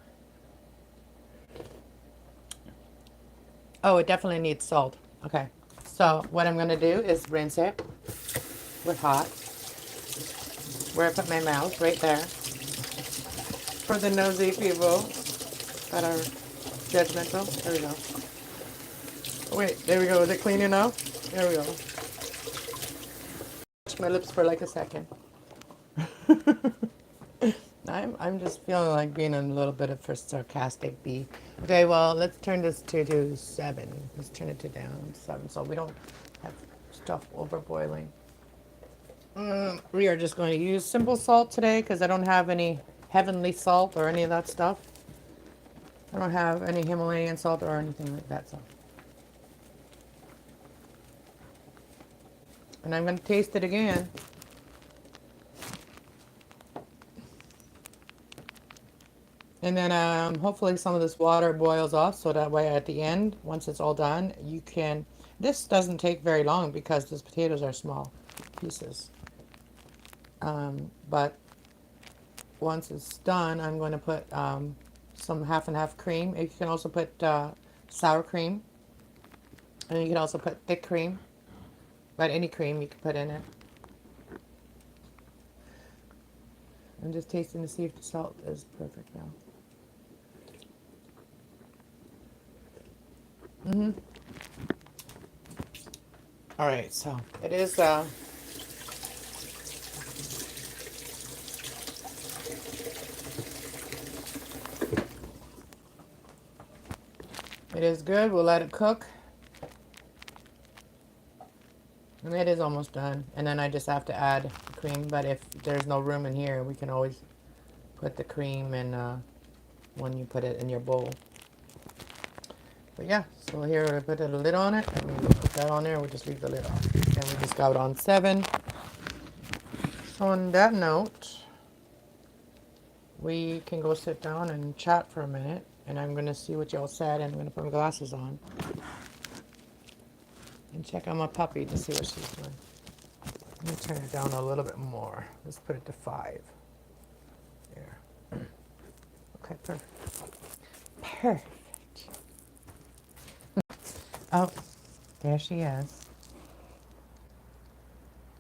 Oh, it definitely needs salt. Okay. So what I'm going to do is rinse it with hot. Where I put my mouth, right there. For the nosy people that are judgmental. There we go. Oh, wait, there we go. Is it clean enough? There we go. Touch my lips for like a second. I'm just feeling like being a little bit of a sarcastic bee. Okay, well, let's turn this to 7. Let's turn it to down 7 so we don't have stuff over boiling. We are just going to use simple salt today because I don't have any heavenly salt or any of that stuff. I don't have any Himalayan salt or anything like that, so. And I'm going to taste it again. And then hopefully some of this water boils off so that way at the end, once it's all done, you can, this doesn't take very long because these potatoes are small pieces. But once it's done, I'm going to put some half and half cream. You can also put sour cream. And you can also put thick cream. But any cream you can put in it. I'm just tasting to see if the salt is perfect now. All right, so it is it is good. We'll let it cook. And it is almost done. And then I just have to add the cream. But if there's no room in here, we can always put the cream in when you put it in your bowl. But yeah, so here I put a lid on it. And we put that on there. We just leave the lid on. And we just got it on 7. So on that note, we can go sit down and chat for a minute. And I'm going to see what y'all said. And I'm going to put my glasses on. And check on my puppy to see what she's doing. Let me turn it down a little bit more. Let's put it to 5. There. Okay, perfect. Perfect. Oh, there she is.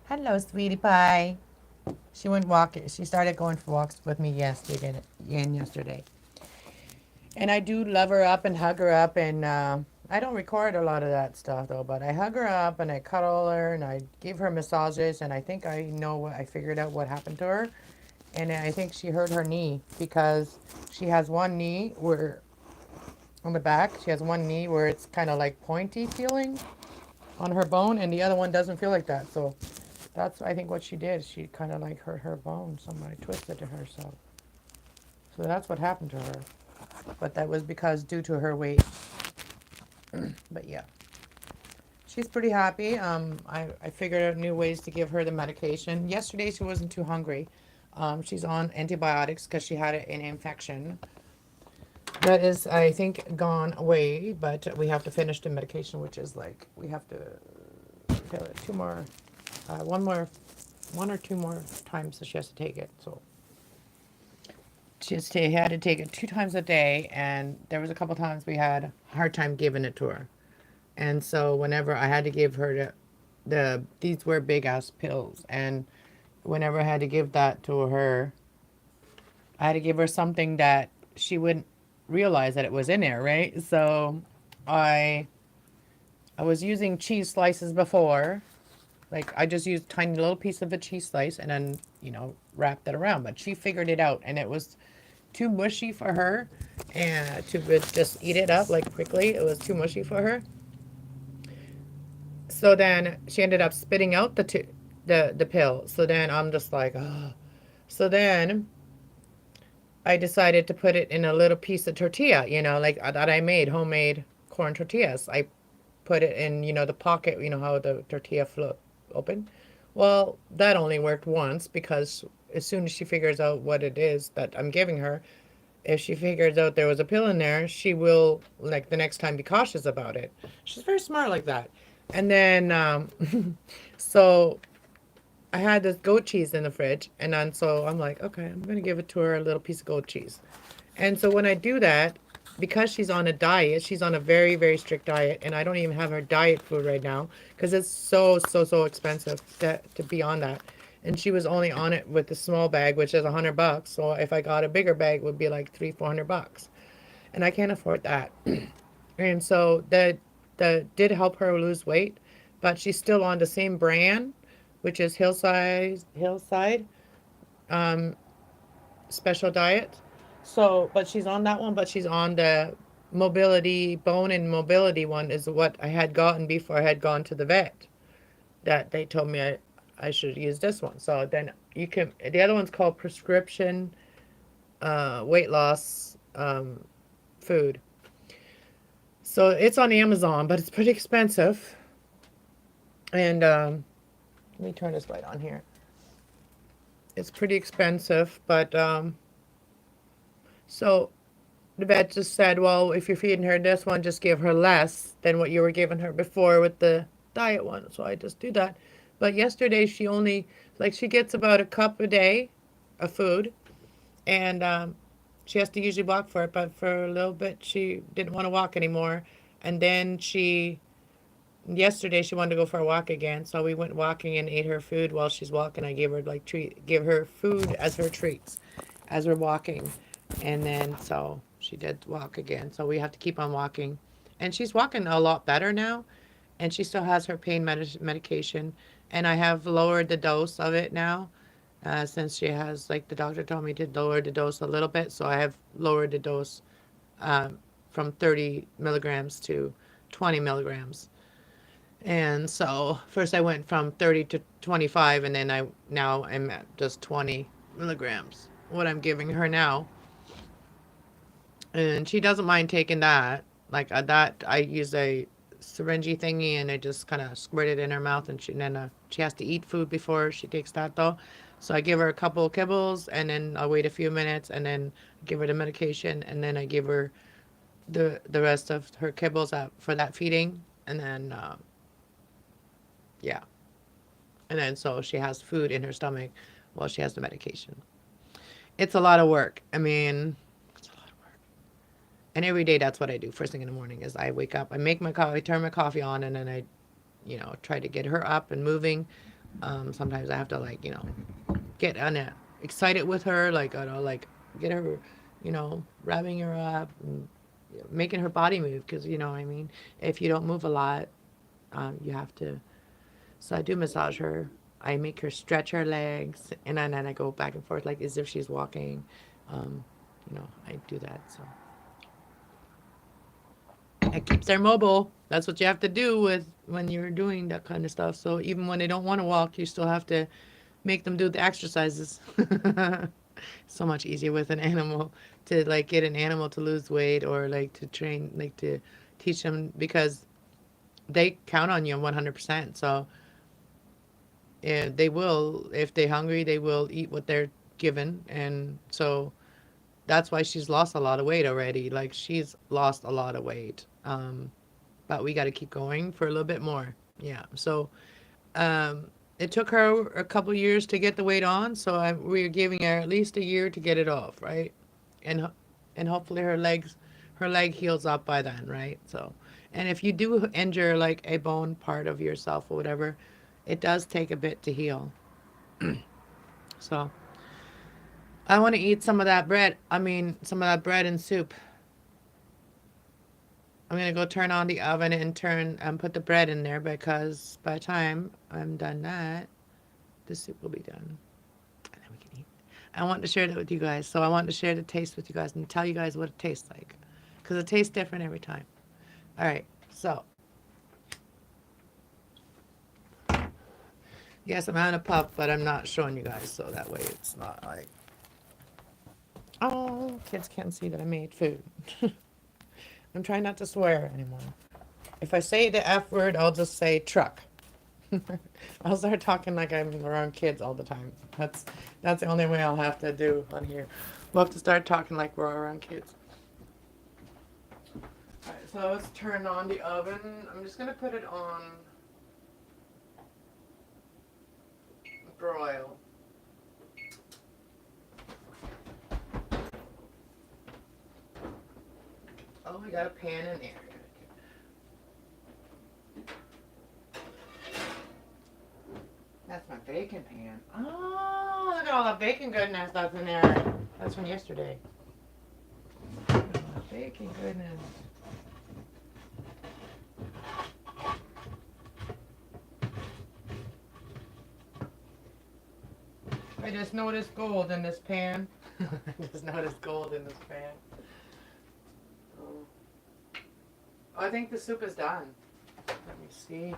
Hello, sweetie pie. She went walking. She started going for walks with me yesterday. And I do love her up and hug her up. And I don't record a lot of that stuff, though. But I hug her up and I cuddle her and I give her massages. And I think I figured out what happened to her. And I think she hurt her knee because she has one knee where, on the back, she has one knee where it's kind of like pointy feeling on her bone. And the other one doesn't feel like that. So that's, I think, what she did. She kind of like hurt her bone. Somebody twisted to herself. So that's what happened to her. But that was because due to her weight. But yeah, she's pretty happy. I figured out new ways to give her the medication. Yesterday she wasn't too hungry. She's on antibiotics because she had an infection. That is, I think, gone away. But we have to finish the medication, which is like we have to tell it 2 more, 1 or 2 more times that she has to take it. So she had to take it 2 times a day, and there was a couple times we had a hard time giving it to her. And so whenever I had to give her these were big ass pills, and whenever I had to give that to her, I had to give her something that she wouldn't realize that it was in there, right? So I was using cheese slices before. Like I just used a tiny little piece of a cheese slice and then, wrapped it around. But she figured it out, and it was too mushy for her and to just eat it up like quickly. It was too mushy for her. So then she ended up spitting out the pill. So then I'm just like, oh. So then I decided to put it in a little piece of tortilla, like that I made, homemade corn tortillas. I put it in, the pocket, how the tortilla flip open. Well, that only worked once because as soon as she figures out what it is that I'm giving her, if she figures out there was a pill in there, she will, like, the next time be cautious about it. She's very smart like that. And then, so I had this goat cheese in the fridge. And then, so I'm like, okay, I'm going to give it to her, a little piece of goat cheese. And so when I do that, because she's on a diet, she's on a very, very strict diet. And I don't even have her diet food right now because it's so, so, so expensive to be on that. And she was only on it with the small bag, which is $100. So if I got a bigger bag, it would be like $300-400, and I can't afford that. And so that did help her lose weight, but she's still on the same brand, which is Hillside Special Diet. So, but she's on that one, but she's on the mobility bone and mobility one is what I had gotten before I had gone to the vet. That they told me I should use this one. So then the other one's called prescription weight loss food. So it's on Amazon, but it's pretty expensive. And let me turn this light on here. It's pretty expensive, but so the vet just said, well, if you're feeding her this one, just give her less than what you were giving her before with the diet one. So I just do that. But yesterday she only, like, she gets about a cup a day of food, and she has to usually walk for it, but for a little bit she didn't want to walk anymore. And then yesterday she wanted to go for a walk again, so we went walking and ate her food while she's walking. I gave her food as her treats as we're walking. And then so she did walk again. So we have to keep on walking. And she's walking a lot better now. And she still has her pain medication. And I have lowered the dose of it now. Since she has, like the doctor told me to lower the dose a little bit. So I have lowered the dose from 30 milligrams to 20 milligrams. And so first I went from 30 to 25, and then now I'm at just 20 milligrams, what I'm giving her now. And she doesn't mind taking that. Like that, I use a syringy thingy, and I just kind of squirt it in her mouth, and then she has to eat food before she takes that though. So I give her a couple of kibbles, and then I'll wait a few minutes, and then give her the medication, and then I give her the rest of her kibbles for that feeding, and then yeah, and then so she has food in her stomach while she has the medication. It's a lot of work. I mean, it's a lot of work. And every day that's what I do first thing in the morning is I wake up, I make my coffee, turn my coffee on, and then I, try to get her up and moving. Sometimes I have to like, get excited with her, like, like get her, wrapping her up and making her body move. Cause I mean, if you don't move a lot, you have to. So I do massage her. I make her stretch her legs, and then I go back and forth like as if she's walking. Um, I do that. So it keeps her mobile. That's what you have to do with when you're doing that kind of stuff. So even when they don't want to walk, you still have to make them do the exercises. So much easier with an animal to like get an animal to lose weight or like to train, like to teach them because they count on you 100%. So yeah, they will, if they're hungry, they will eat what they're given. And so that's why she's lost a lot of weight already. Like she's lost a lot of weight. But we got to keep going for a little bit more. Yeah. So um, it took her a couple years to get the weight on. So we're giving her at least a year to get it off, right? And and hopefully her leg heals up by then, right? So, and if you do injure like a bone part of yourself or whatever, it does take a bit to heal. So I want to eat some of that bread. I mean, some of that bread and soup. I'm gonna go turn on the oven and put the bread in there because by the time I'm done that, the soup will be done, and then we can eat. I want to share that with you guys, so I want to share the taste with you guys and tell you guys what it tastes like, because it tastes different every time. All right, so yes, I'm having a pup, but I'm not showing you guys, so that way it's not like, oh, kids can't see that I made food. I'm trying not to swear anymore. If I say the F word, I'll just say truck. I'll start talking like I'm around kids all the time. That's the only way I'll have to do on here. We'll have to start talking like we're around kids. Alright, so let's turn on the oven. I'm just gonna put it on broil. Oh, we got a pan in there. That's my bacon pan. Oh, look at all the bacon goodness that's in there. That's from yesterday. Bacon goodness. I just noticed gold in this pan. I just noticed gold in this pan. Oh, I think the soup is done. Let me see.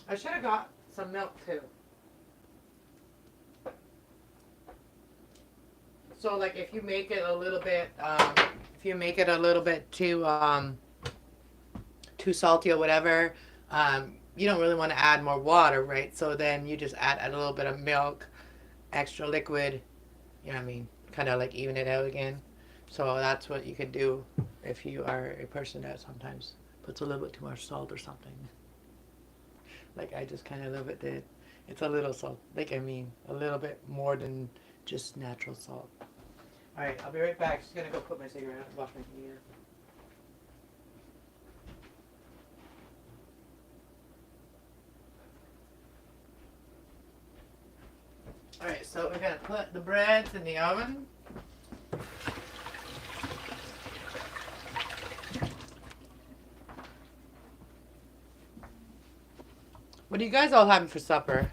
I should have got some milk too. So like if you make it a little bit, if you make it a little bit too salty or whatever, you don't really want to add more water, right? So then you just add a little bit of milk, extra liquid, you know what I mean? Kind of like even it out again. So that's what you could do if you are a person that sometimes puts a little bit too much salt or something. Like I just kind of a little bit did. It's a little salt. Like I mean, a little bit more than just natural salt. All right, I'll be right back. Just gonna go put my cigarette out and wash my computer. All right, so we're gonna put the breads in the oven. What are you guys all having for supper?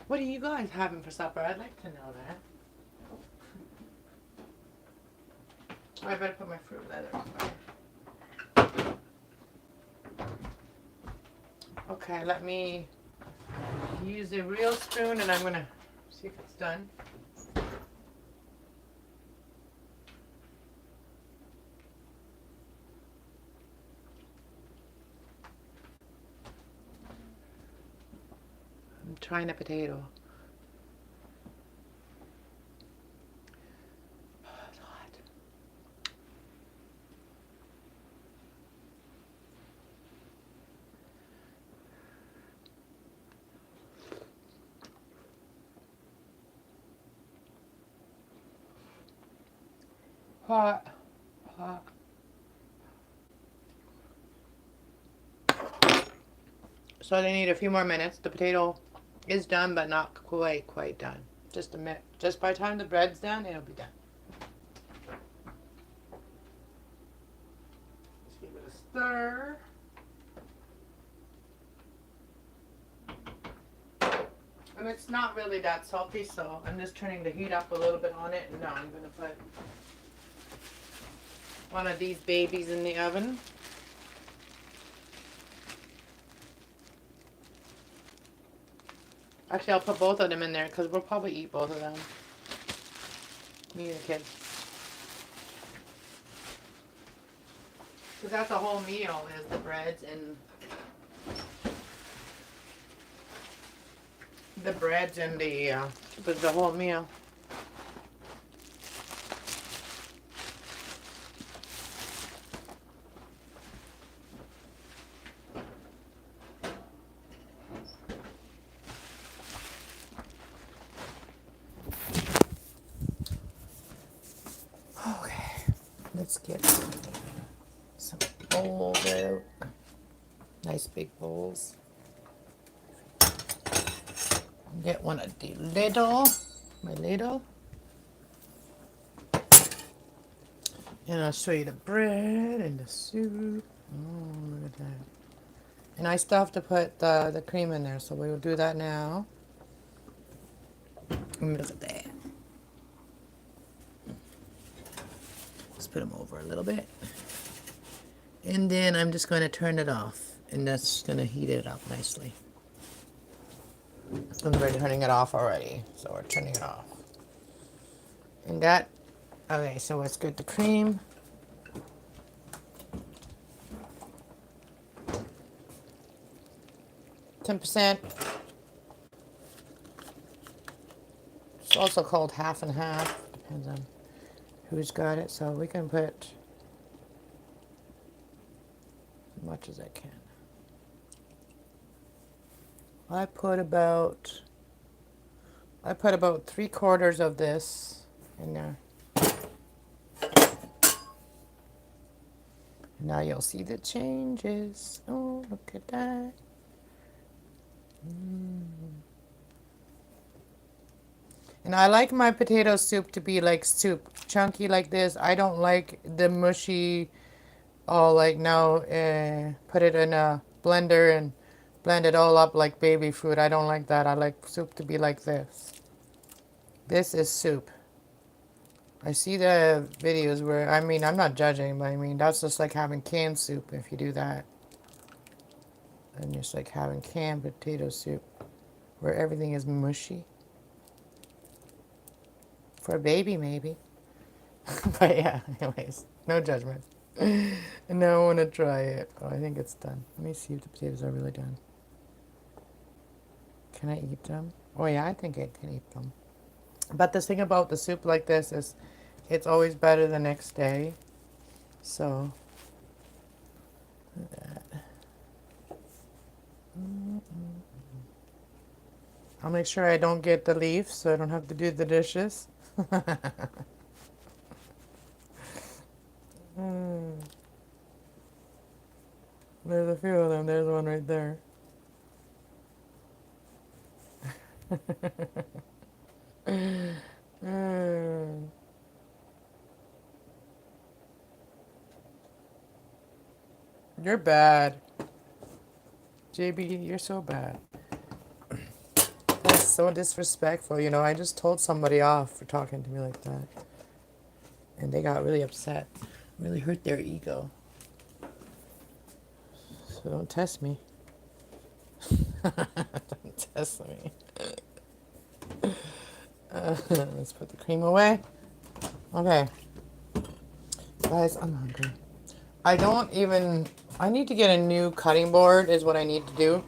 What are you guys having for supper? I'd like to know that. Oh, I better put my fruit leather on. Okay, let me use a real spoon and I'm gonna see if it's done. I'm trying a potato. Oh, it's hot. Hot. Hot. So they need a few more minutes. The potato is done, but not quite done. Just a minute. Just by the time the bread's done, it'll be done. Let's give it a stir. And it's not really that salty, so I'm just turning the heat up a little bit on it. And now I'm gonna put one of these babies in the oven. Actually, I'll put both of them in there because we'll probably eat both of them. Me and the kids. Because that's a whole meal, is the breads and the whole meal. Okay, let's get some bowls out. Nice big bowls. Get one of the my ladle. And I'll show you the bread and the soup. Oh, look at that. And I still have to put the cream in there, so we will do that now. Look at that. Let's put them over a little bit. And then I'm just going to turn it off. And that's going to heat it up nicely. I'm already turning it off already. So we're turning it off. And that, okay, so let's get the cream. %. It's also called half and half. Depends on who's got it. So we can put as much as I can. I put about 3/4 of this in there. Now you'll see the changes. Oh, look at that. And I like my potato soup to be like soup, chunky like this. I don't like the mushy, all like now put it in a blender and blend it all up like baby food. I don't like that. I like soup to be like this. This is soup. I see the videos where, I mean, I'm not judging, but I mean, that's just like having canned soup if you do that. And just like having canned potato soup where everything is mushy. For a baby, maybe. But yeah, anyways, no judgment. And now I want to try it. Oh, I think it's done. Let me see if the potatoes are really done. Can I eat them? Oh yeah, I think I can eat them. But the thing about the soup like this is it's always better the next day. So, look at that. I'll make sure I don't get the leaf so I don't have to do the dishes. There's a few of them. There's one right there. You're bad. JB, you're so bad. That's so disrespectful. You know, I just told somebody off for talking to me like that. And they got really upset. Really hurt their ego. So don't test me. Don't test me. Let's put the cream away. Okay. Guys, I'm hungry. I need to get a new cutting board is what I need to do.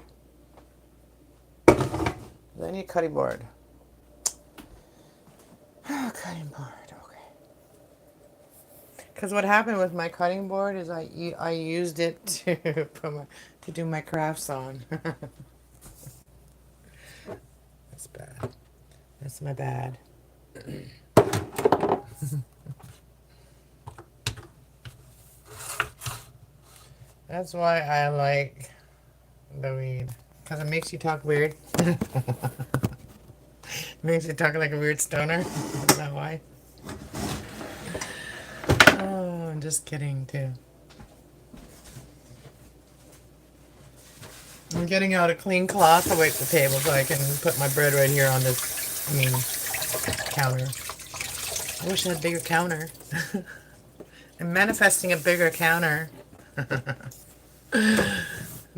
I need a cutting board. Cutting board, okay. Because what happened with my cutting board is I used it to do my crafts on. That's bad. That's my bad. That's why I like the weed. Because it makes you talk weird. Makes you talk like a weird stoner. Is that why? Oh, I'm just kidding too. I'm getting out a clean cloth to wipe the table so I can put my bread right here on this, counter. I wish I had a bigger counter. I'm manifesting a bigger counter.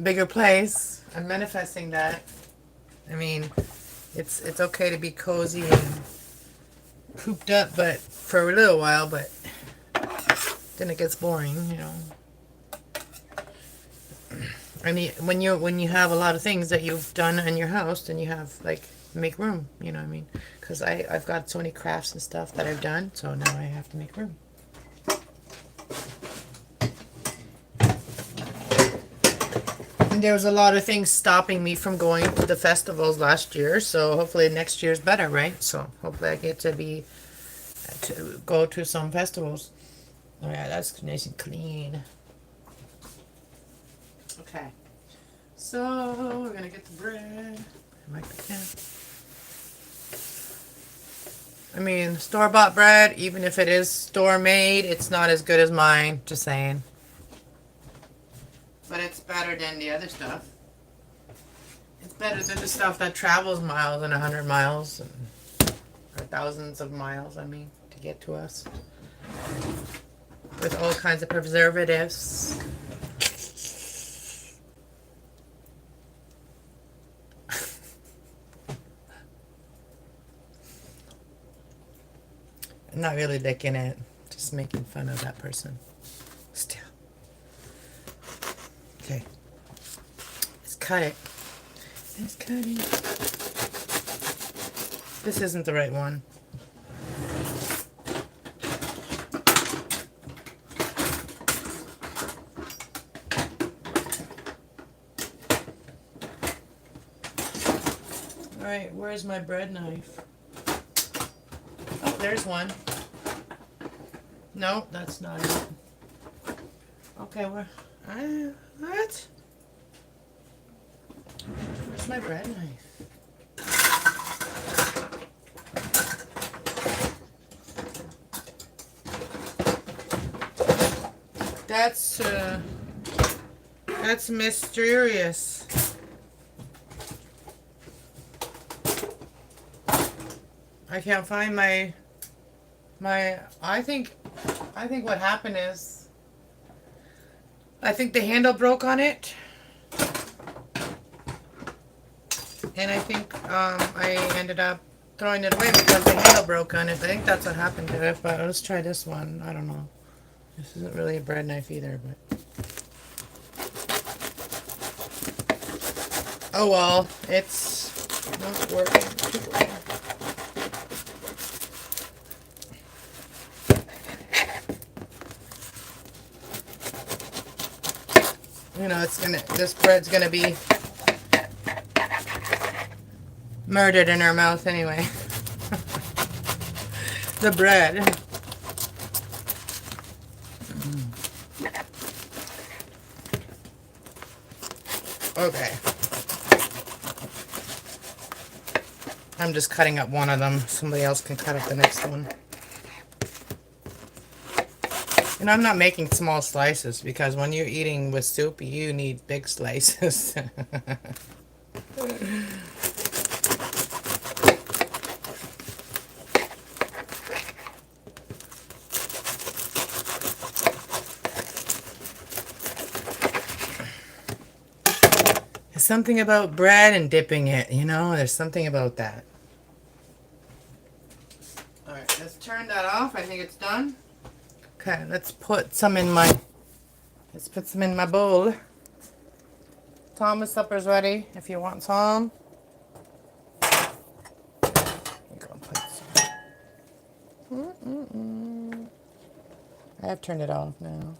Bigger place. I'm manifesting that. It's okay to be cozy and cooped up, but for a little while, but then it gets boring, I mean, when you have a lot of things that you've done in your house, then you have make room, because I've got so many crafts and stuff that I've done, so now I have to make room. And there was a lot of things stopping me from going to the festivals last year, so hopefully next year's better, right? So hopefully I get to go to some festivals. Oh yeah, that's nice and clean. Okay, so we're gonna get the bread. Store-bought bread, even if it is store-made, it's not as good as mine, just saying. But it's better than the other stuff. It's better than the stuff that travels miles and 100 miles, or thousands of miles, to get to us. With all kinds of preservatives. I'm not really licking it, just making fun of that person. Still. Okay. Let's cut it. Let's cut it. This isn't the right one. Alright, where's my bread knife? Oh, there's one. No, that's not it. Okay, what? Where's my bread knife? That's mysterious. I can't find my I think what happened is I think the handle broke on it. And I think I ended up throwing it away because the handle broke on it. I think that's what happened to it, but let's try this one. I don't know. This isn't really a bread knife either, but oh well, it's not working. This bread's gonna be murdered in our mouth anyway. The bread. Okay. I'm just cutting up one of them. Somebody else can cut up the next one. And I'm not making small slices because when you're eating with soup, you need big slices. something about bread and dipping it, you know? There's something about that. Alright, let's turn that off. I think it's done. Okay, let's put some in my bowl. Thomas supper's ready if you want some. Go and put some. I have turned it off now.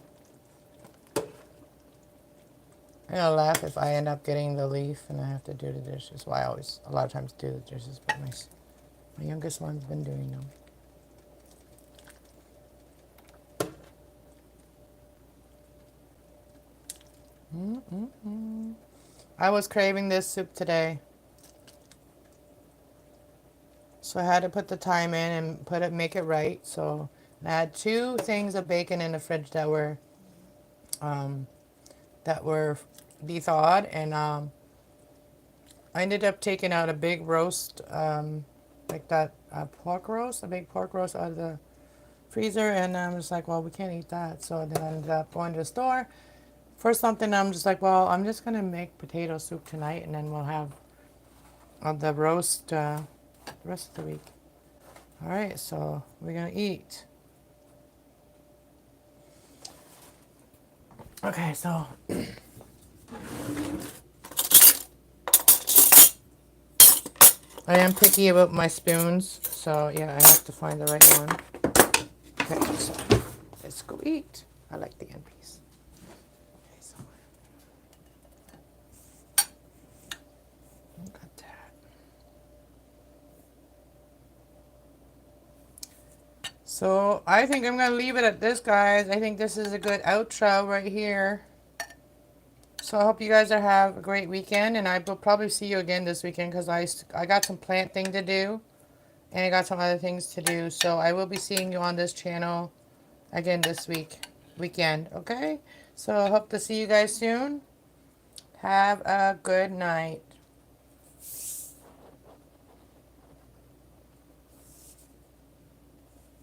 I'm gonna laugh if I end up getting the leaf and I have to do the dishes. Well, I always, a lot of times do the dishes, but my youngest one's been doing them. I was craving this soup today. So I had to put the time in and make it right. So I had 2 things of bacon in the fridge that were de-thawed, and I ended up taking out a big roast, like that pork roast, a big pork roast out of the freezer, and I'm just like, well, we can't eat that. So then I ended up going to the store for something. I'm just like, well, I'm just gonna make potato soup tonight, and then we'll have the roast the rest of the week. All right, so we're gonna eat. Okay, so I am picky about my spoons, so yeah, I have to find the right one. Okay, so let's go eat. I like the end piece. Okay, so look at that. So I think I'm gonna leave it at this, guys. I think this is a good outro right here. So I hope you guys have a great weekend, and I will probably see you again this weekend because I got some plant thing to do, and I got some other things to do. So I will be seeing you on this channel again this weekend, okay? So I hope to see you guys soon. Have a good night.